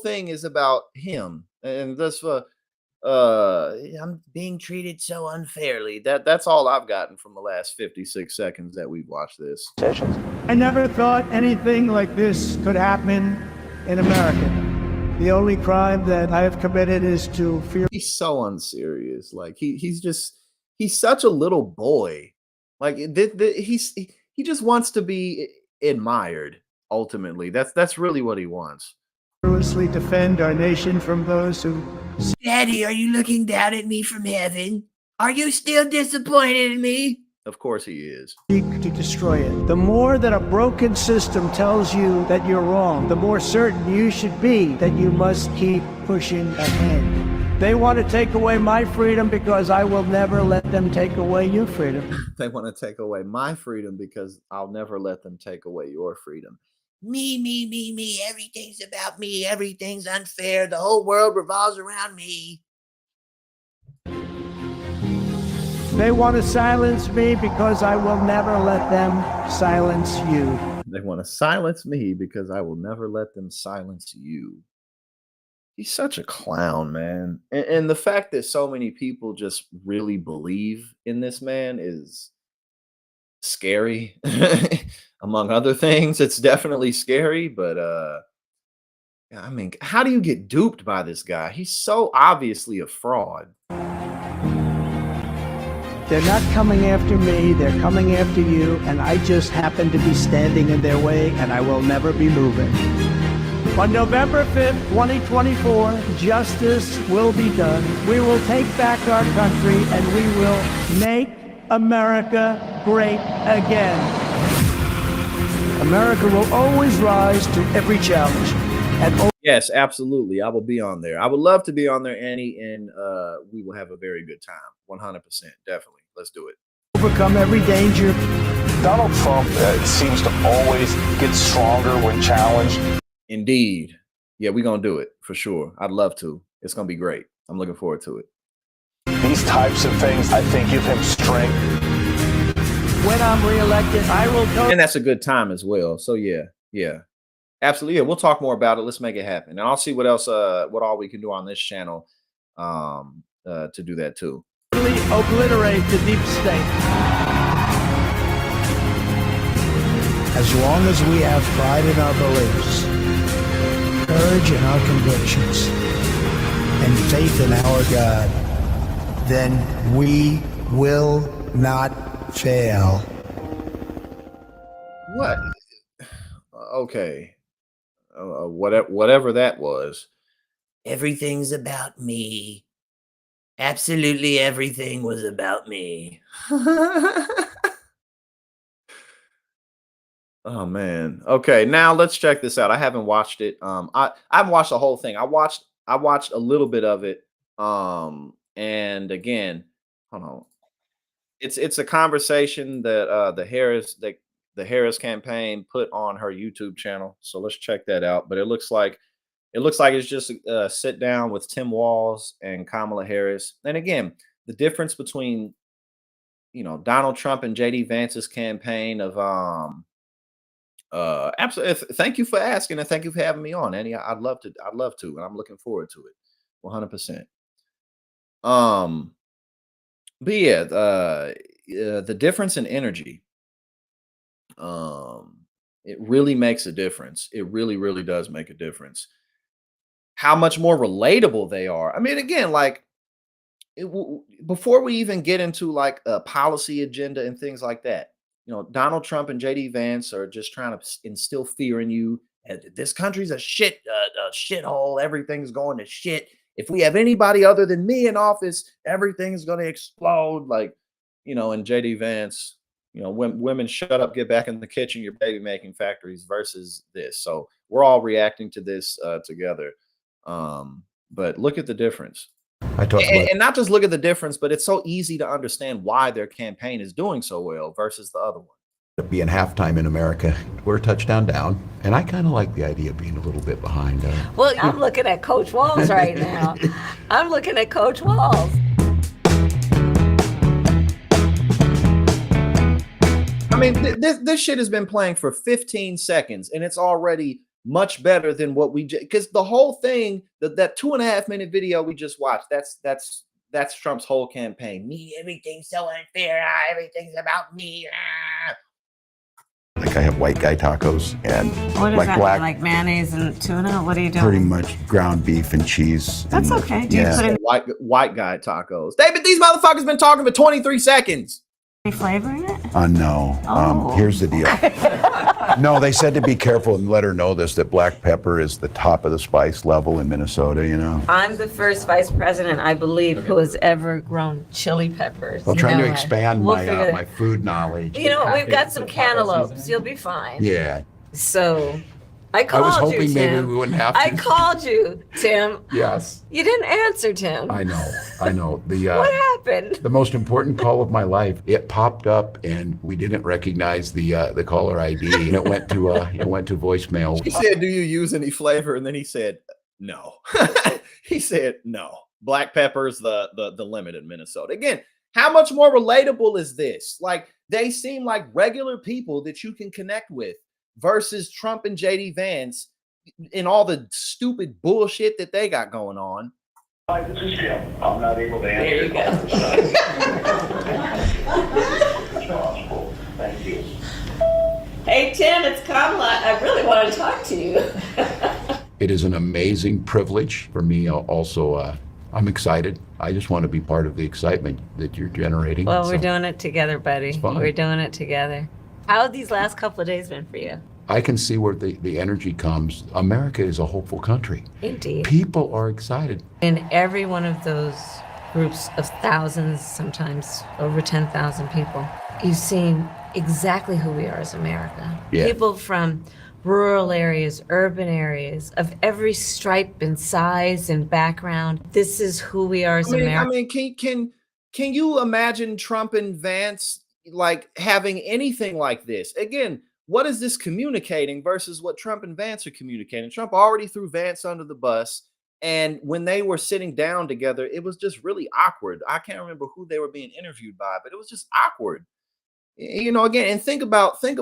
thing is about him, and that's I'm being treated so unfairly. That's all I've gotten from the last 56 seconds that we've watched this. decisions. I never thought anything like this could happen in America. The only crime that I have committed is to fear. He's so unserious. Like he's such a little boy. Like he just wants to be admired. Ultimately, that's really what he wants. Fearlessly defend our nation from those who. Daddy, are you looking down at me from heaven? Are you still disappointed in me? Of course he is. Seek to destroy it. The more that a broken system tells you that you're wrong, the more certain you should be that you must keep pushing ahead. They want to take away my freedom because I will never let them take away your freedom. They want to take away my freedom because I'll never let them take away your freedom. Me. Everything's about me. Everything's unfair. The whole world revolves around me. They want to silence me because I will never let them silence you. They want to silence me because I will never let them silence you. He's such a clown, man. And the fact that so many people just really believe in this man is scary. Among other things, it's definitely scary, but I mean, how do you get duped by this guy? He's so obviously a fraud. They're not coming after me, they're coming after you, and I just happen to be standing in their way, and I will never be moving. On November 5th, 2024, justice will be done. We will take back our country, and we will make America great again. America will always rise to every challenge. And yes, absolutely. I will be on there. I would love to be on there, Annie, and we will have a very good time. 100%. Definitely. Let's do it. Overcome every danger. Donald Trump seems to always get stronger when challenged. Indeed. Yeah, we're going to do it for sure. I'd love to. It's going to be great. I'm looking forward to it. These types of things, I think, give him strength. When I'm reelected, I will go. And that's a good time as well. So yeah. Absolutely. Yeah, we'll talk more about it. Let's make it happen. And I'll see what else, what all we can do on this channel to do that too. Obliterate the deep state. As long as we have pride in our beliefs, courage in our convictions, and faith in our God, then we will not fail. What? Okay. Whatever that was. Everything's about me. Absolutely everything was about me. Oh man. Okay, now let's check this out. I haven't watched it. I haven't watched the whole thing. I watched a little bit of it. And again, hold on. It's a conversation that the Harris campaign put on her YouTube channel. So let's check that out. But it looks like it's just a sit down with Tim Walz and Kamala Harris. And again, the difference between Donald Trump and JD Vance's campaign of absolutely. Thank you for asking and thank you for having me on, Annie. I'd love to, and I'm looking forward to it 100%. But yeah, the difference in energy, it really makes a difference. It really, really does make a difference. How much more relatable they are. I mean, again, like before we even get into like a policy agenda and things like that, Donald Trump and JD Vance are just trying to instill fear in you. This country's a shithole. Everything's going to shit. If we have anybody other than me in office, everything's going to explode. Like, and JD Vance, women shut up, get back in the kitchen, your baby making factories versus this. So we're all reacting to this together. But look at the difference. I talked about And not just look at the difference, but it's so easy to understand why their campaign is doing so well versus the other one. Being halftime in America, we're a touchdown down, and I kind of like the idea of being a little bit behind. Well, I'm looking at Coach Walz right now. I'm looking at Coach Walz. I mean, this shit has been playing for 15 seconds, and it's already much better than what we just, because the whole thing, that 2.5 minute video we just watched, that's Trump's whole campaign. Me, everything's so unfair. Everything's about me. Like I have white guy tacos and What is like that? black, Like mayonnaise and tuna? What are you doing? pretty much ground beef and cheese. That's and, okay. Do you put in White guy tacos. David, these motherfuckers been talking for 23 seconds. any flavor in it? No. Oh. Here's the deal. No, they said to be careful and let her know this, that black pepper is the top of the spice level in Minnesota, you know. I'm the first vice president, I believe, who has ever grown chili peppers. Well, trying to expand We'll my figure it- my food knowledge. You know, we've got some cantaloupes. You'll be fine. Yeah. So, I I called was you, hoping Tim. maybe we wouldn't have to. I called you, Tim. Yes. You didn't answer, Tim. I know. What happened? The most important call of my life. It popped up, and we didn't recognize the caller ID, and it went to voicemail. He said, "Do you use any flavor?" And then he said, "No." He said, "No. Black pepper's the limit in Minnesota." Again, how much more relatable is this? Like, they seem like regular people that you can connect with versus Trump and JD Vance and all the stupid bullshit that they got going on. Hi, this is Jim. I'm not able to There you answer. go. Thank you. Hey, Tim, it's Kamala. I really want to talk to you. It is an amazing privilege for me. Also, I'm excited. I just want to be part of the excitement that you're generating. Well, So we're doing it together, buddy. fun. We're doing it together. How have these last couple of days been for you? I can see where the energy comes. America is a hopeful country. Indeed. People are excited. In every one of those groups of thousands, sometimes over 10,000 people, you've seen exactly who we are as America. Yeah. People from rural areas, urban areas, of every stripe and size and background. This is who we are as America. I mean, can you imagine Trump and Vance like having anything like this? Again, what is this communicating versus what Trump and Vance are communicating? Trump already threw Vance under the bus, and when they were sitting down together, it was just really awkward. I can't remember who they were being interviewed by, but it was just awkward. You know, again, and think about the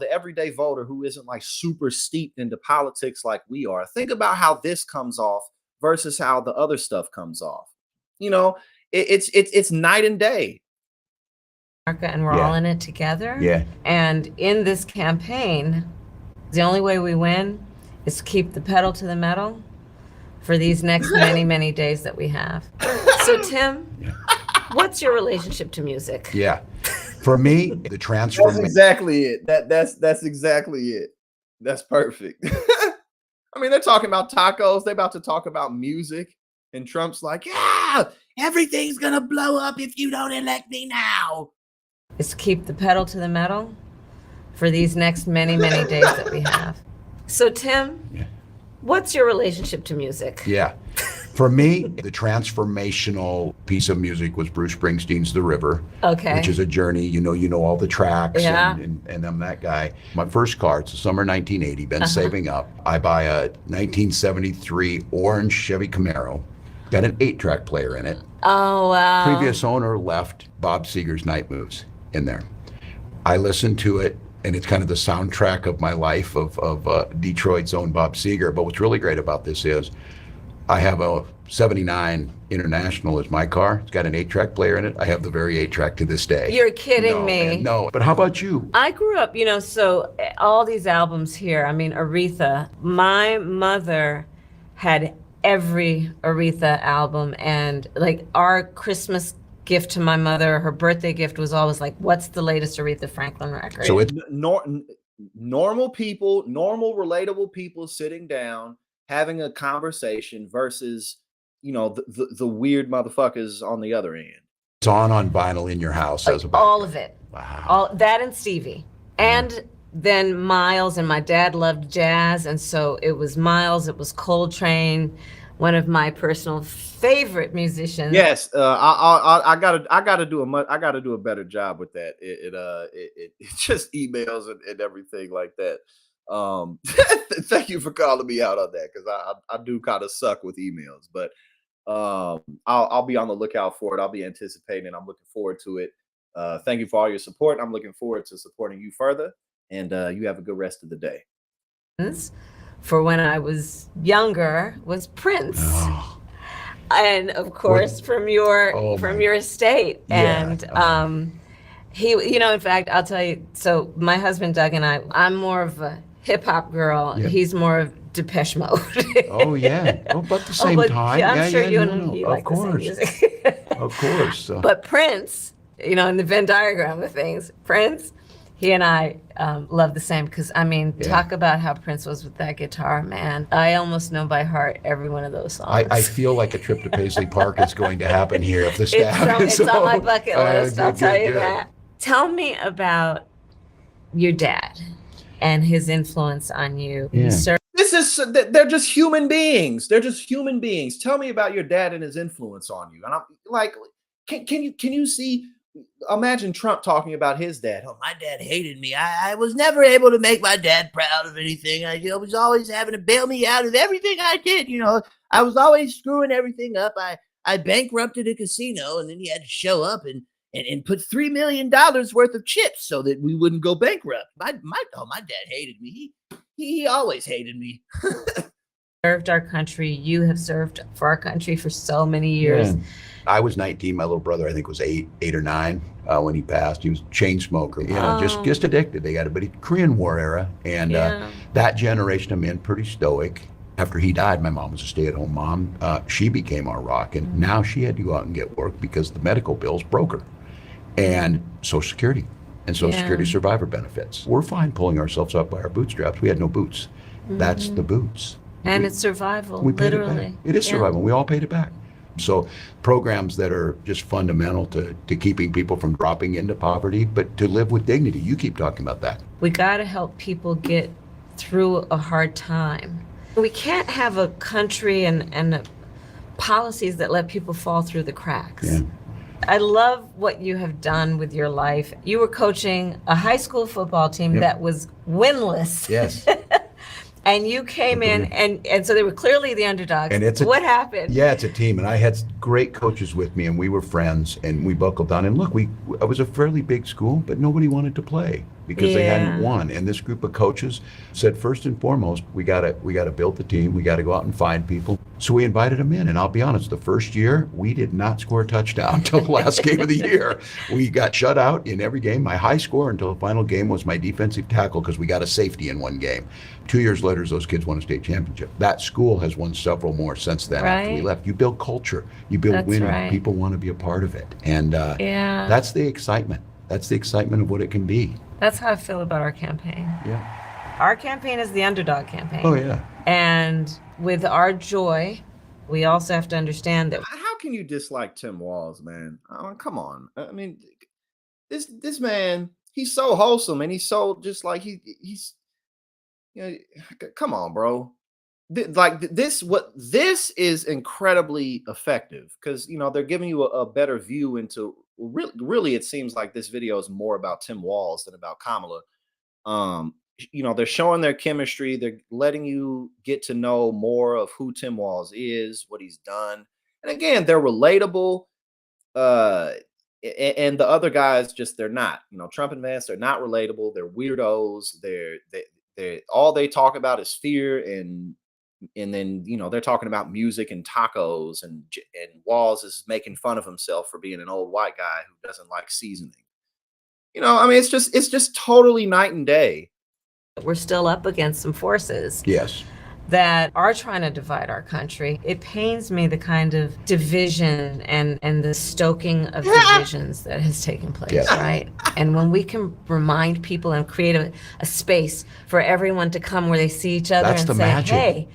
everyday voter who isn't like super steeped into politics like we are. Think about how this comes off versus how the other stuff comes off. You know, it's night and day. And we're all in it together. Yeah. And in this campaign, the only way we win is to keep the pedal to the metal for these next many, many days that we have. So, Tim, what's your relationship to music? Yeah. For me, the transformation. That's exactly it. That's exactly it. That's perfect. I mean, they're talking about tacos. They're about to talk about music. And Trump's like, yeah, Everything's gonna blow up if you don't elect me now. Is to keep the pedal to the metal for these next many, many days that we have. So, Tim, what's your relationship to music? Yeah. For me, the transformational piece of music was Bruce Springsteen's The River, Okay. which is a journey. You know all the tracks, Yeah. and I'm that guy. My first car, it's the summer 1980, been saving up. I buy a 1973 orange Chevy Camaro, got an 8-track player in it. Oh, wow. Previous owner left Bob Seger's Night Moves in there. I listened to it, and it's kind of the soundtrack of my life of Detroit's own Bob Seger. But what's really great about this is I have a 79 International as my car. It's got an 8-track player in it. I have the very 8-track to this day. You're kidding No, me. man, no, but how about you? I grew up, so all these albums here, I mean, Aretha, my mother had every Aretha album, and like our Christmas gift to my mother, her birthday gift was always like, what's the latest Aretha Franklin record? So it's normal people, normal, relatable people sitting down, having a conversation versus, the weird motherfuckers on the other end. on vinyl in your house as a all of it. Wow. All that and Stevie. And then Miles, and my dad loved jazz, and so it was Miles, it was Coltrane, one of my personal favorite musicians. Yes, I gotta do a better job with that. It just emails and everything like that. Thank you for calling me out on that, because I do kind of suck with emails, but I'll be on the lookout for it. I'll be anticipating. I'm looking forward to it. Thank you for all your support. I'm looking forward to supporting you further, and you have a good rest of the day. For when I was younger was Prince. Oh. And of course from your estate. Yeah. And he, in fact, I'll tell you, so my husband Doug and I'm more of a hip hop girl. Yeah. He's more of Depeche Mode. Oh yeah, about the same time. Yeah, I'm yeah, sure yeah, you no, and no, he of like the same course, music. of course. So. But Prince, in the Venn diagram of things, Prince, he and I love the same, because talk about how Prince was with that guitar, man. I almost know by heart every one of those songs. I feel like a trip to Paisley Park is going to happen here if the staff. It's on my bucket list. I'll tell you good. that. Tell me about your dad and his influence on you. Yeah. They're just human beings. They're just human beings. Tell me about your dad and his influence on you. And I'm like, can you see? Imagine Trump talking about his dad. Oh, my dad hated me. I was never able to make my dad proud of anything. I was always having to bail me out of everything I did. I was always screwing everything up. I bankrupted a casino, and then he had to show up and put $3 million worth of chips so that we wouldn't go bankrupt. My dad hated me. He always hated me. Served our country. You have served for our country for so many years. Yeah. I was 19. My little brother, I think, was 8 or 9 when he passed. He was a chain smoker, just addicted. They got a Korean War era, and that generation of men pretty stoic. After he died, my mom was a stay-at-home mom. She became our rock, and now she had to go out and get work because the medical bills broke her, and Social Security and Social Security survivor benefits. We're fine pulling ourselves up by our bootstraps. We had no boots. That's the boots. And it's survival, we paid literally. It back. It is survival. We all paid it back. So programs that are just fundamental to keeping people from dropping into poverty, but to live with dignity. You keep talking about that. We got to help people get through a hard time. We can't have a country and policies that let people fall through the cracks. Yeah. I love what you have done with your life. You were coaching a high school football team that was winless. Yes. And you came in, and so they were clearly the underdogs. And what happened? Yeah, it's a team, and I had great coaches with me, and we were friends, and we buckled down. And look, I was a fairly big school, but nobody wanted to play because they hadn't won. And this group of coaches said, first and foremost, we gotta build the team. We gotta go out and find people. So we invited them in, and I'll be honest, the first year we did not score a touchdown until the last game of the year. We got shut out in every game. My high score until the final game was my defensive tackle because we got a safety in one game. 2 years later, those kids won a state championship. That school has won several more since then. After we left. You build culture. You build winning. Right. People want to be a part of it, and that's the excitement. That's the excitement of what it can be. That's how I feel about our campaign. Yeah. Our campaign is the underdog campaign. Oh yeah. And with our joy, we also have to understand that. How can you dislike Tim Walz, man? Come on. I mean, this man, he's so wholesome, and he's so just like he's. Come on, bro. This is incredibly effective, because they're giving you a better view into really it seems like this video is more about Tim Walz than about Kamala. They're showing their chemistry. They're letting you get to know more of who Tim Walz is, what he's done, and again, they're relatable. And the other guys they're not. Trump and Vance, they're not relatable. They're weirdos. They all they talk about is fear, and then they're talking about music and tacos, and Walz is making fun of himself for being an old white guy who doesn't like seasoning. It's just totally night and day. We're still up against some forces. Yes. That are trying to divide our country. It pains me the kind of division and the stoking of divisions that has taken place, right? And when we can remind people and create a space for everyone to come where they see each other and say, magic. hey,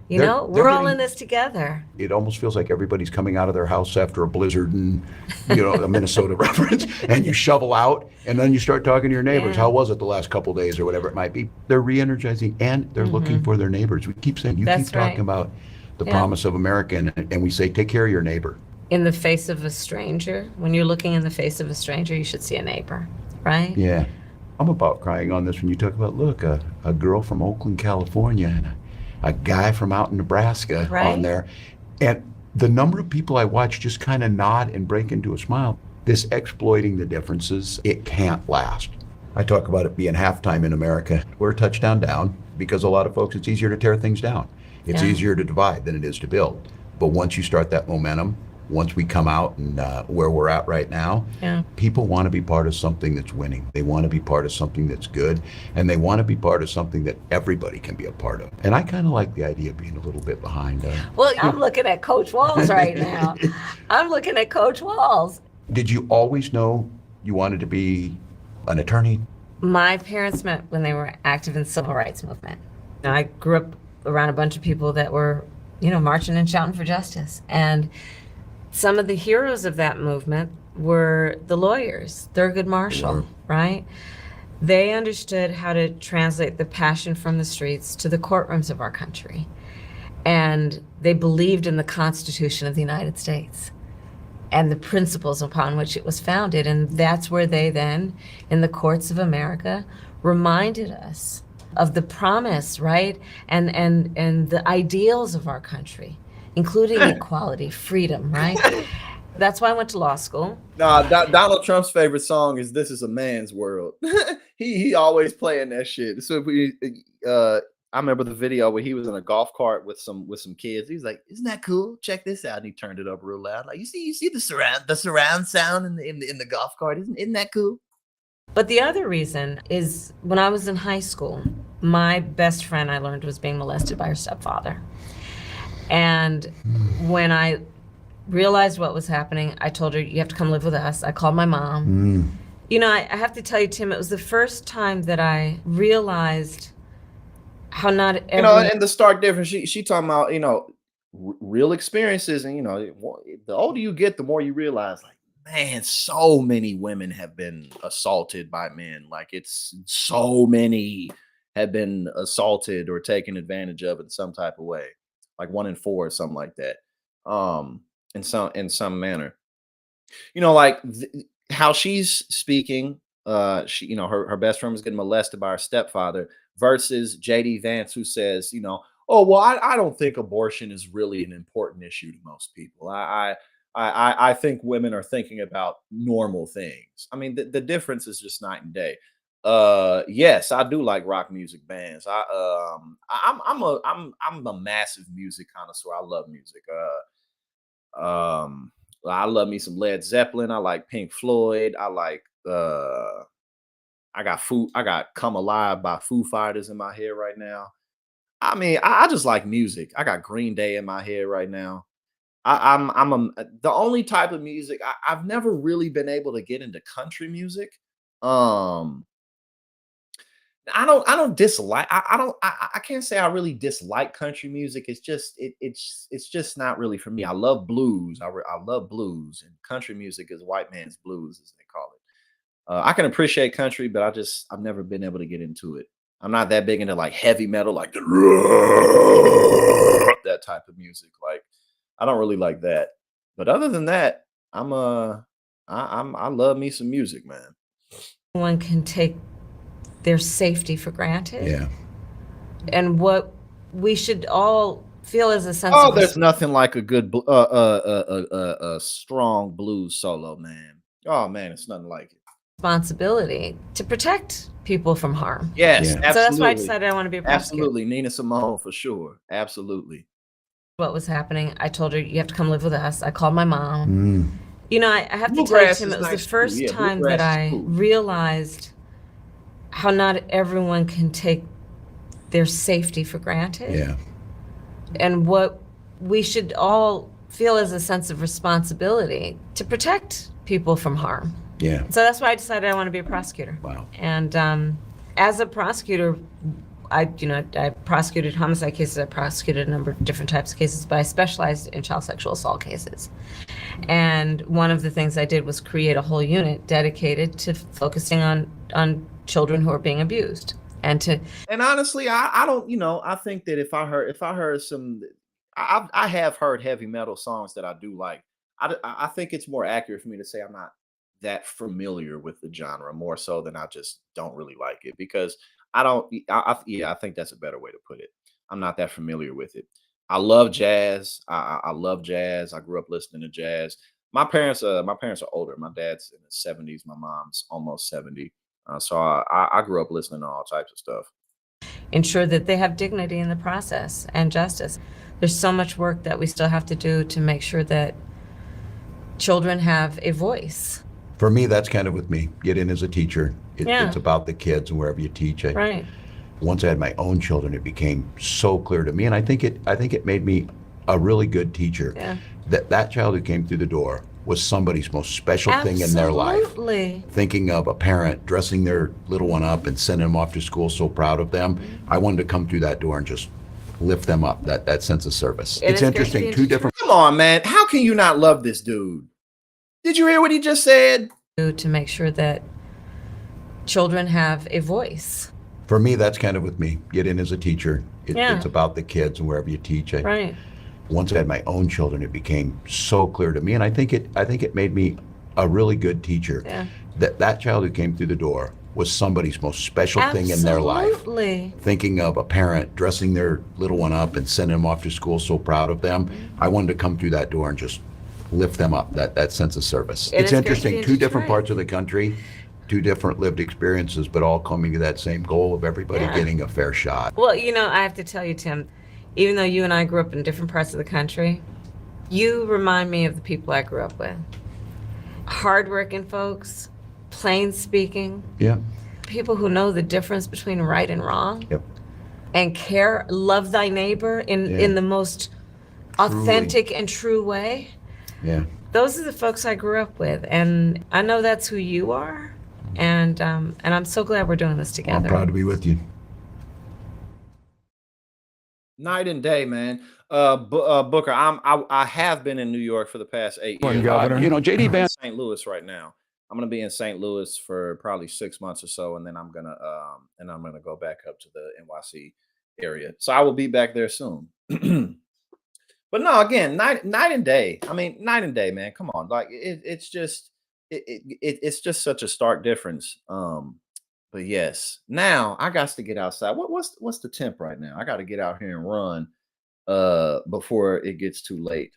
You know, we're all in this together. It almost feels like everybody's coming out of their house after a blizzard and, a Minnesota reference, and you shovel out, and then you start talking to your neighbors. Yeah. How was it the last couple of days or whatever it might be? They're re-energizing, and they're looking for their neighbors. We keep saying, keep talking about the promise of America, and we say, take care of your neighbor. In the face of a stranger, when you're looking in the face of a stranger, you should see a neighbor, right? Yeah. I'm about crying on this when you talk about, look, a girl from Oakland, California, and a guy from out in Nebraska on there. And the number of people I watch just kind of nod and break into a smile. This exploiting the differences, it can't last. I talk about it being halftime in America. We're a touchdown down because a lot of folks, it's easier to tear things down. It's easier to divide than it is to build. But once you start that momentum, once we come out and where we're at right now, people want to be part of something that's winning. They want to be part of something that's good, and they want to be part of something that everybody can be a part of. And I kind of like the idea of being a little bit behind. Well, I'm looking at Coach Walz right now. I'm looking at Coach Walz. Did you always know you wanted to be an attorney? My parents met when they were active in the civil rights movement. I grew up around a bunch of people that were, marching and shouting for justice. And some of the heroes of that movement were the lawyers, Thurgood Marshall, right? They understood how to translate the passion from the streets to the courtrooms of our country. And they believed in the Constitution of the United States and the principles upon which it was founded. And that's where they then, in the courts of America, reminded us of the promise, right? And the ideals of our country, including equality, freedom, right? That's why I went to law school. Donald Trump's favorite song is "This Is a Man's World." he always playing that shit. So I remember the video where he was in a golf cart with some kids. He's like, "Isn't that cool? Check this out." And he turned it up real loud. Like, you see the surround sound in the golf cart. Isn't that cool? But the other reason is when I was in high school, my best friend I learned was being molested by her stepfather. And when I realized what was happening, I told her, you have to come live with us. I called my mom. I have to tell you, Tim, it was the first time that I realized how not every... and the stark difference, she talking about, real experiences. And, the older you get, the more you realize, like, man, so many women have been assaulted by men. Like, it's so many have been assaulted or taken advantage of in some type of way. Like 1 in 4 or something like that, in some manner, like how she's speaking. She, her best friend was getting molested by her stepfather versus JD Vance, who says, oh well, I don't think abortion is really an important issue to most people. I think women are thinking about normal things. I mean, the difference is just night and day. Yes, I do like rock music bands. I'm a massive music connoisseur. I love music. I love me some Led Zeppelin. I like Pink Floyd. I like I got Come Alive by Foo Fighters in my head right now. I mean, I just like music. I got Green Day in my head right now. The only type of music I've never really been able to get into country music. I don't dislike. I can't say I really dislike country music. It's just it's just not really for me. I love blues. I love blues, and country music is white man's blues, as they call it. I can appreciate country, but I've never been able to get into it. I'm not that big into like heavy metal, like that type of music. Like, I don't really like that. But other than that, I love me some music, man. One can take their safety for granted. Yeah. And what we should all feel is a sense of... there's nothing like a good, strong blues solo, man. Oh, man, it's nothing like it. Responsibility to protect people from harm. Yes, absolutely. So that's why I decided I want to be a prosecutor. Absolutely. Nina Simone, for sure. Absolutely. What was happening, I told her, you have to come live with us. I called my mom. I have to tell you, Tim, it was the first time that I realized how not everyone can take their safety for granted. Yeah. And what we should all feel is a sense of responsibility to protect people from harm. Yeah. So that's why I decided I want to be a prosecutor. Wow. And as a prosecutor, I prosecuted homicide cases. I prosecuted a number of different types of cases, but I specialized in child sexual assault cases. And one of the things I did was create a whole unit dedicated to focusing on children who are being abused. And honestly, I don't, I think that if I heard some, I have heard heavy metal songs that I do like. I think it's more accurate for me to say I'm not that familiar with the genre, more so than I just don't really like it, because I don't. Yeah, I think that's a better way to put it. I'm not that familiar with it. I love jazz. I love jazz. I grew up listening to jazz. My parents are older. My dad's in his 70s. My mom's almost 70. So I grew up listening to all types of stuff. ensure that they have dignity in the process and justice. There's so much work that we still have to do to make sure that children have a voice. For me, that's kind of with me. Get in as a teacher. Yeah. It's about the kids and wherever you teach. Right. Once I had my own children, it became so clear to me, and I think it made me a really good teacher. Yeah. That child who came through the door was somebody's most special thing in their life. Absolutely. Thinking of a parent dressing their little one up and sending them off to school so proud of them, I wanted to come through that door and just lift them up, that sense of service. And it's interesting, two different. Come on, man. How can you not love this dude? Did you hear what he just said? To make sure that children have a voice. For me, that's kind of with me. Get in as a teacher. Yeah. It's about the kids and wherever you teach. Right. Once I had my own children, it became so clear to me, and I think it made me a really good teacher. Yeah. That child who came through the door was somebody's most special thing in their life. Absolutely. Thinking of a parent dressing their little one up and sending them off to school so proud of them, I wanted to come through that door and just lift them up, that sense of service. And It's it's great to interesting, be in two different Detroit. parts of the country, two different lived experiences, but all coming to that same goal of everybody Yeah. getting a fair shot. Well, I have to tell you, Tim, even though you and I grew up in different parts of the country, you remind me of the people I grew up with. Hardworking folks, plain speaking, Yeah. people who know the difference between right and wrong. Yep. And care, love thy neighbor in the most authentic and true way. Yeah. Those are the folks I grew up with, and I know that's who you are, and I'm so glad we're doing this together. I'm proud to be with you. Night and day, man. Booker, I have been in New York for the past 8 years. JD Vance. St. Louis right now. I'm gonna be in St. Louis for probably 6 months or so, and then I'm gonna go back up to the NYC area. So I will be back there soon. But no, again, night and day. I mean, night and day, man. Come on, like it's just such a stark difference. But yes, now I got to get outside. What's the temp right now? I got to get out here and run before it gets too late.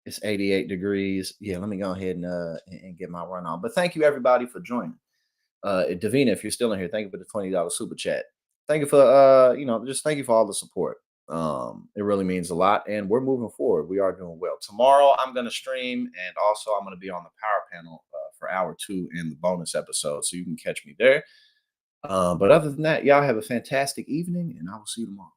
It's 88 degrees. Yeah, let me go ahead and get my run on. But thank you everybody for joining. Davina, if you're still in here, thank you for the $20 super chat. Thank you for just thank you for all the support. It really means a lot, and we're moving forward. We are doing well. Tomorrow I'm going to stream, and also I'm going to be on the power panel for hour 2 in the bonus episode, so you can catch me there. But other than that, y'all have a fantastic evening, and I will see you tomorrow.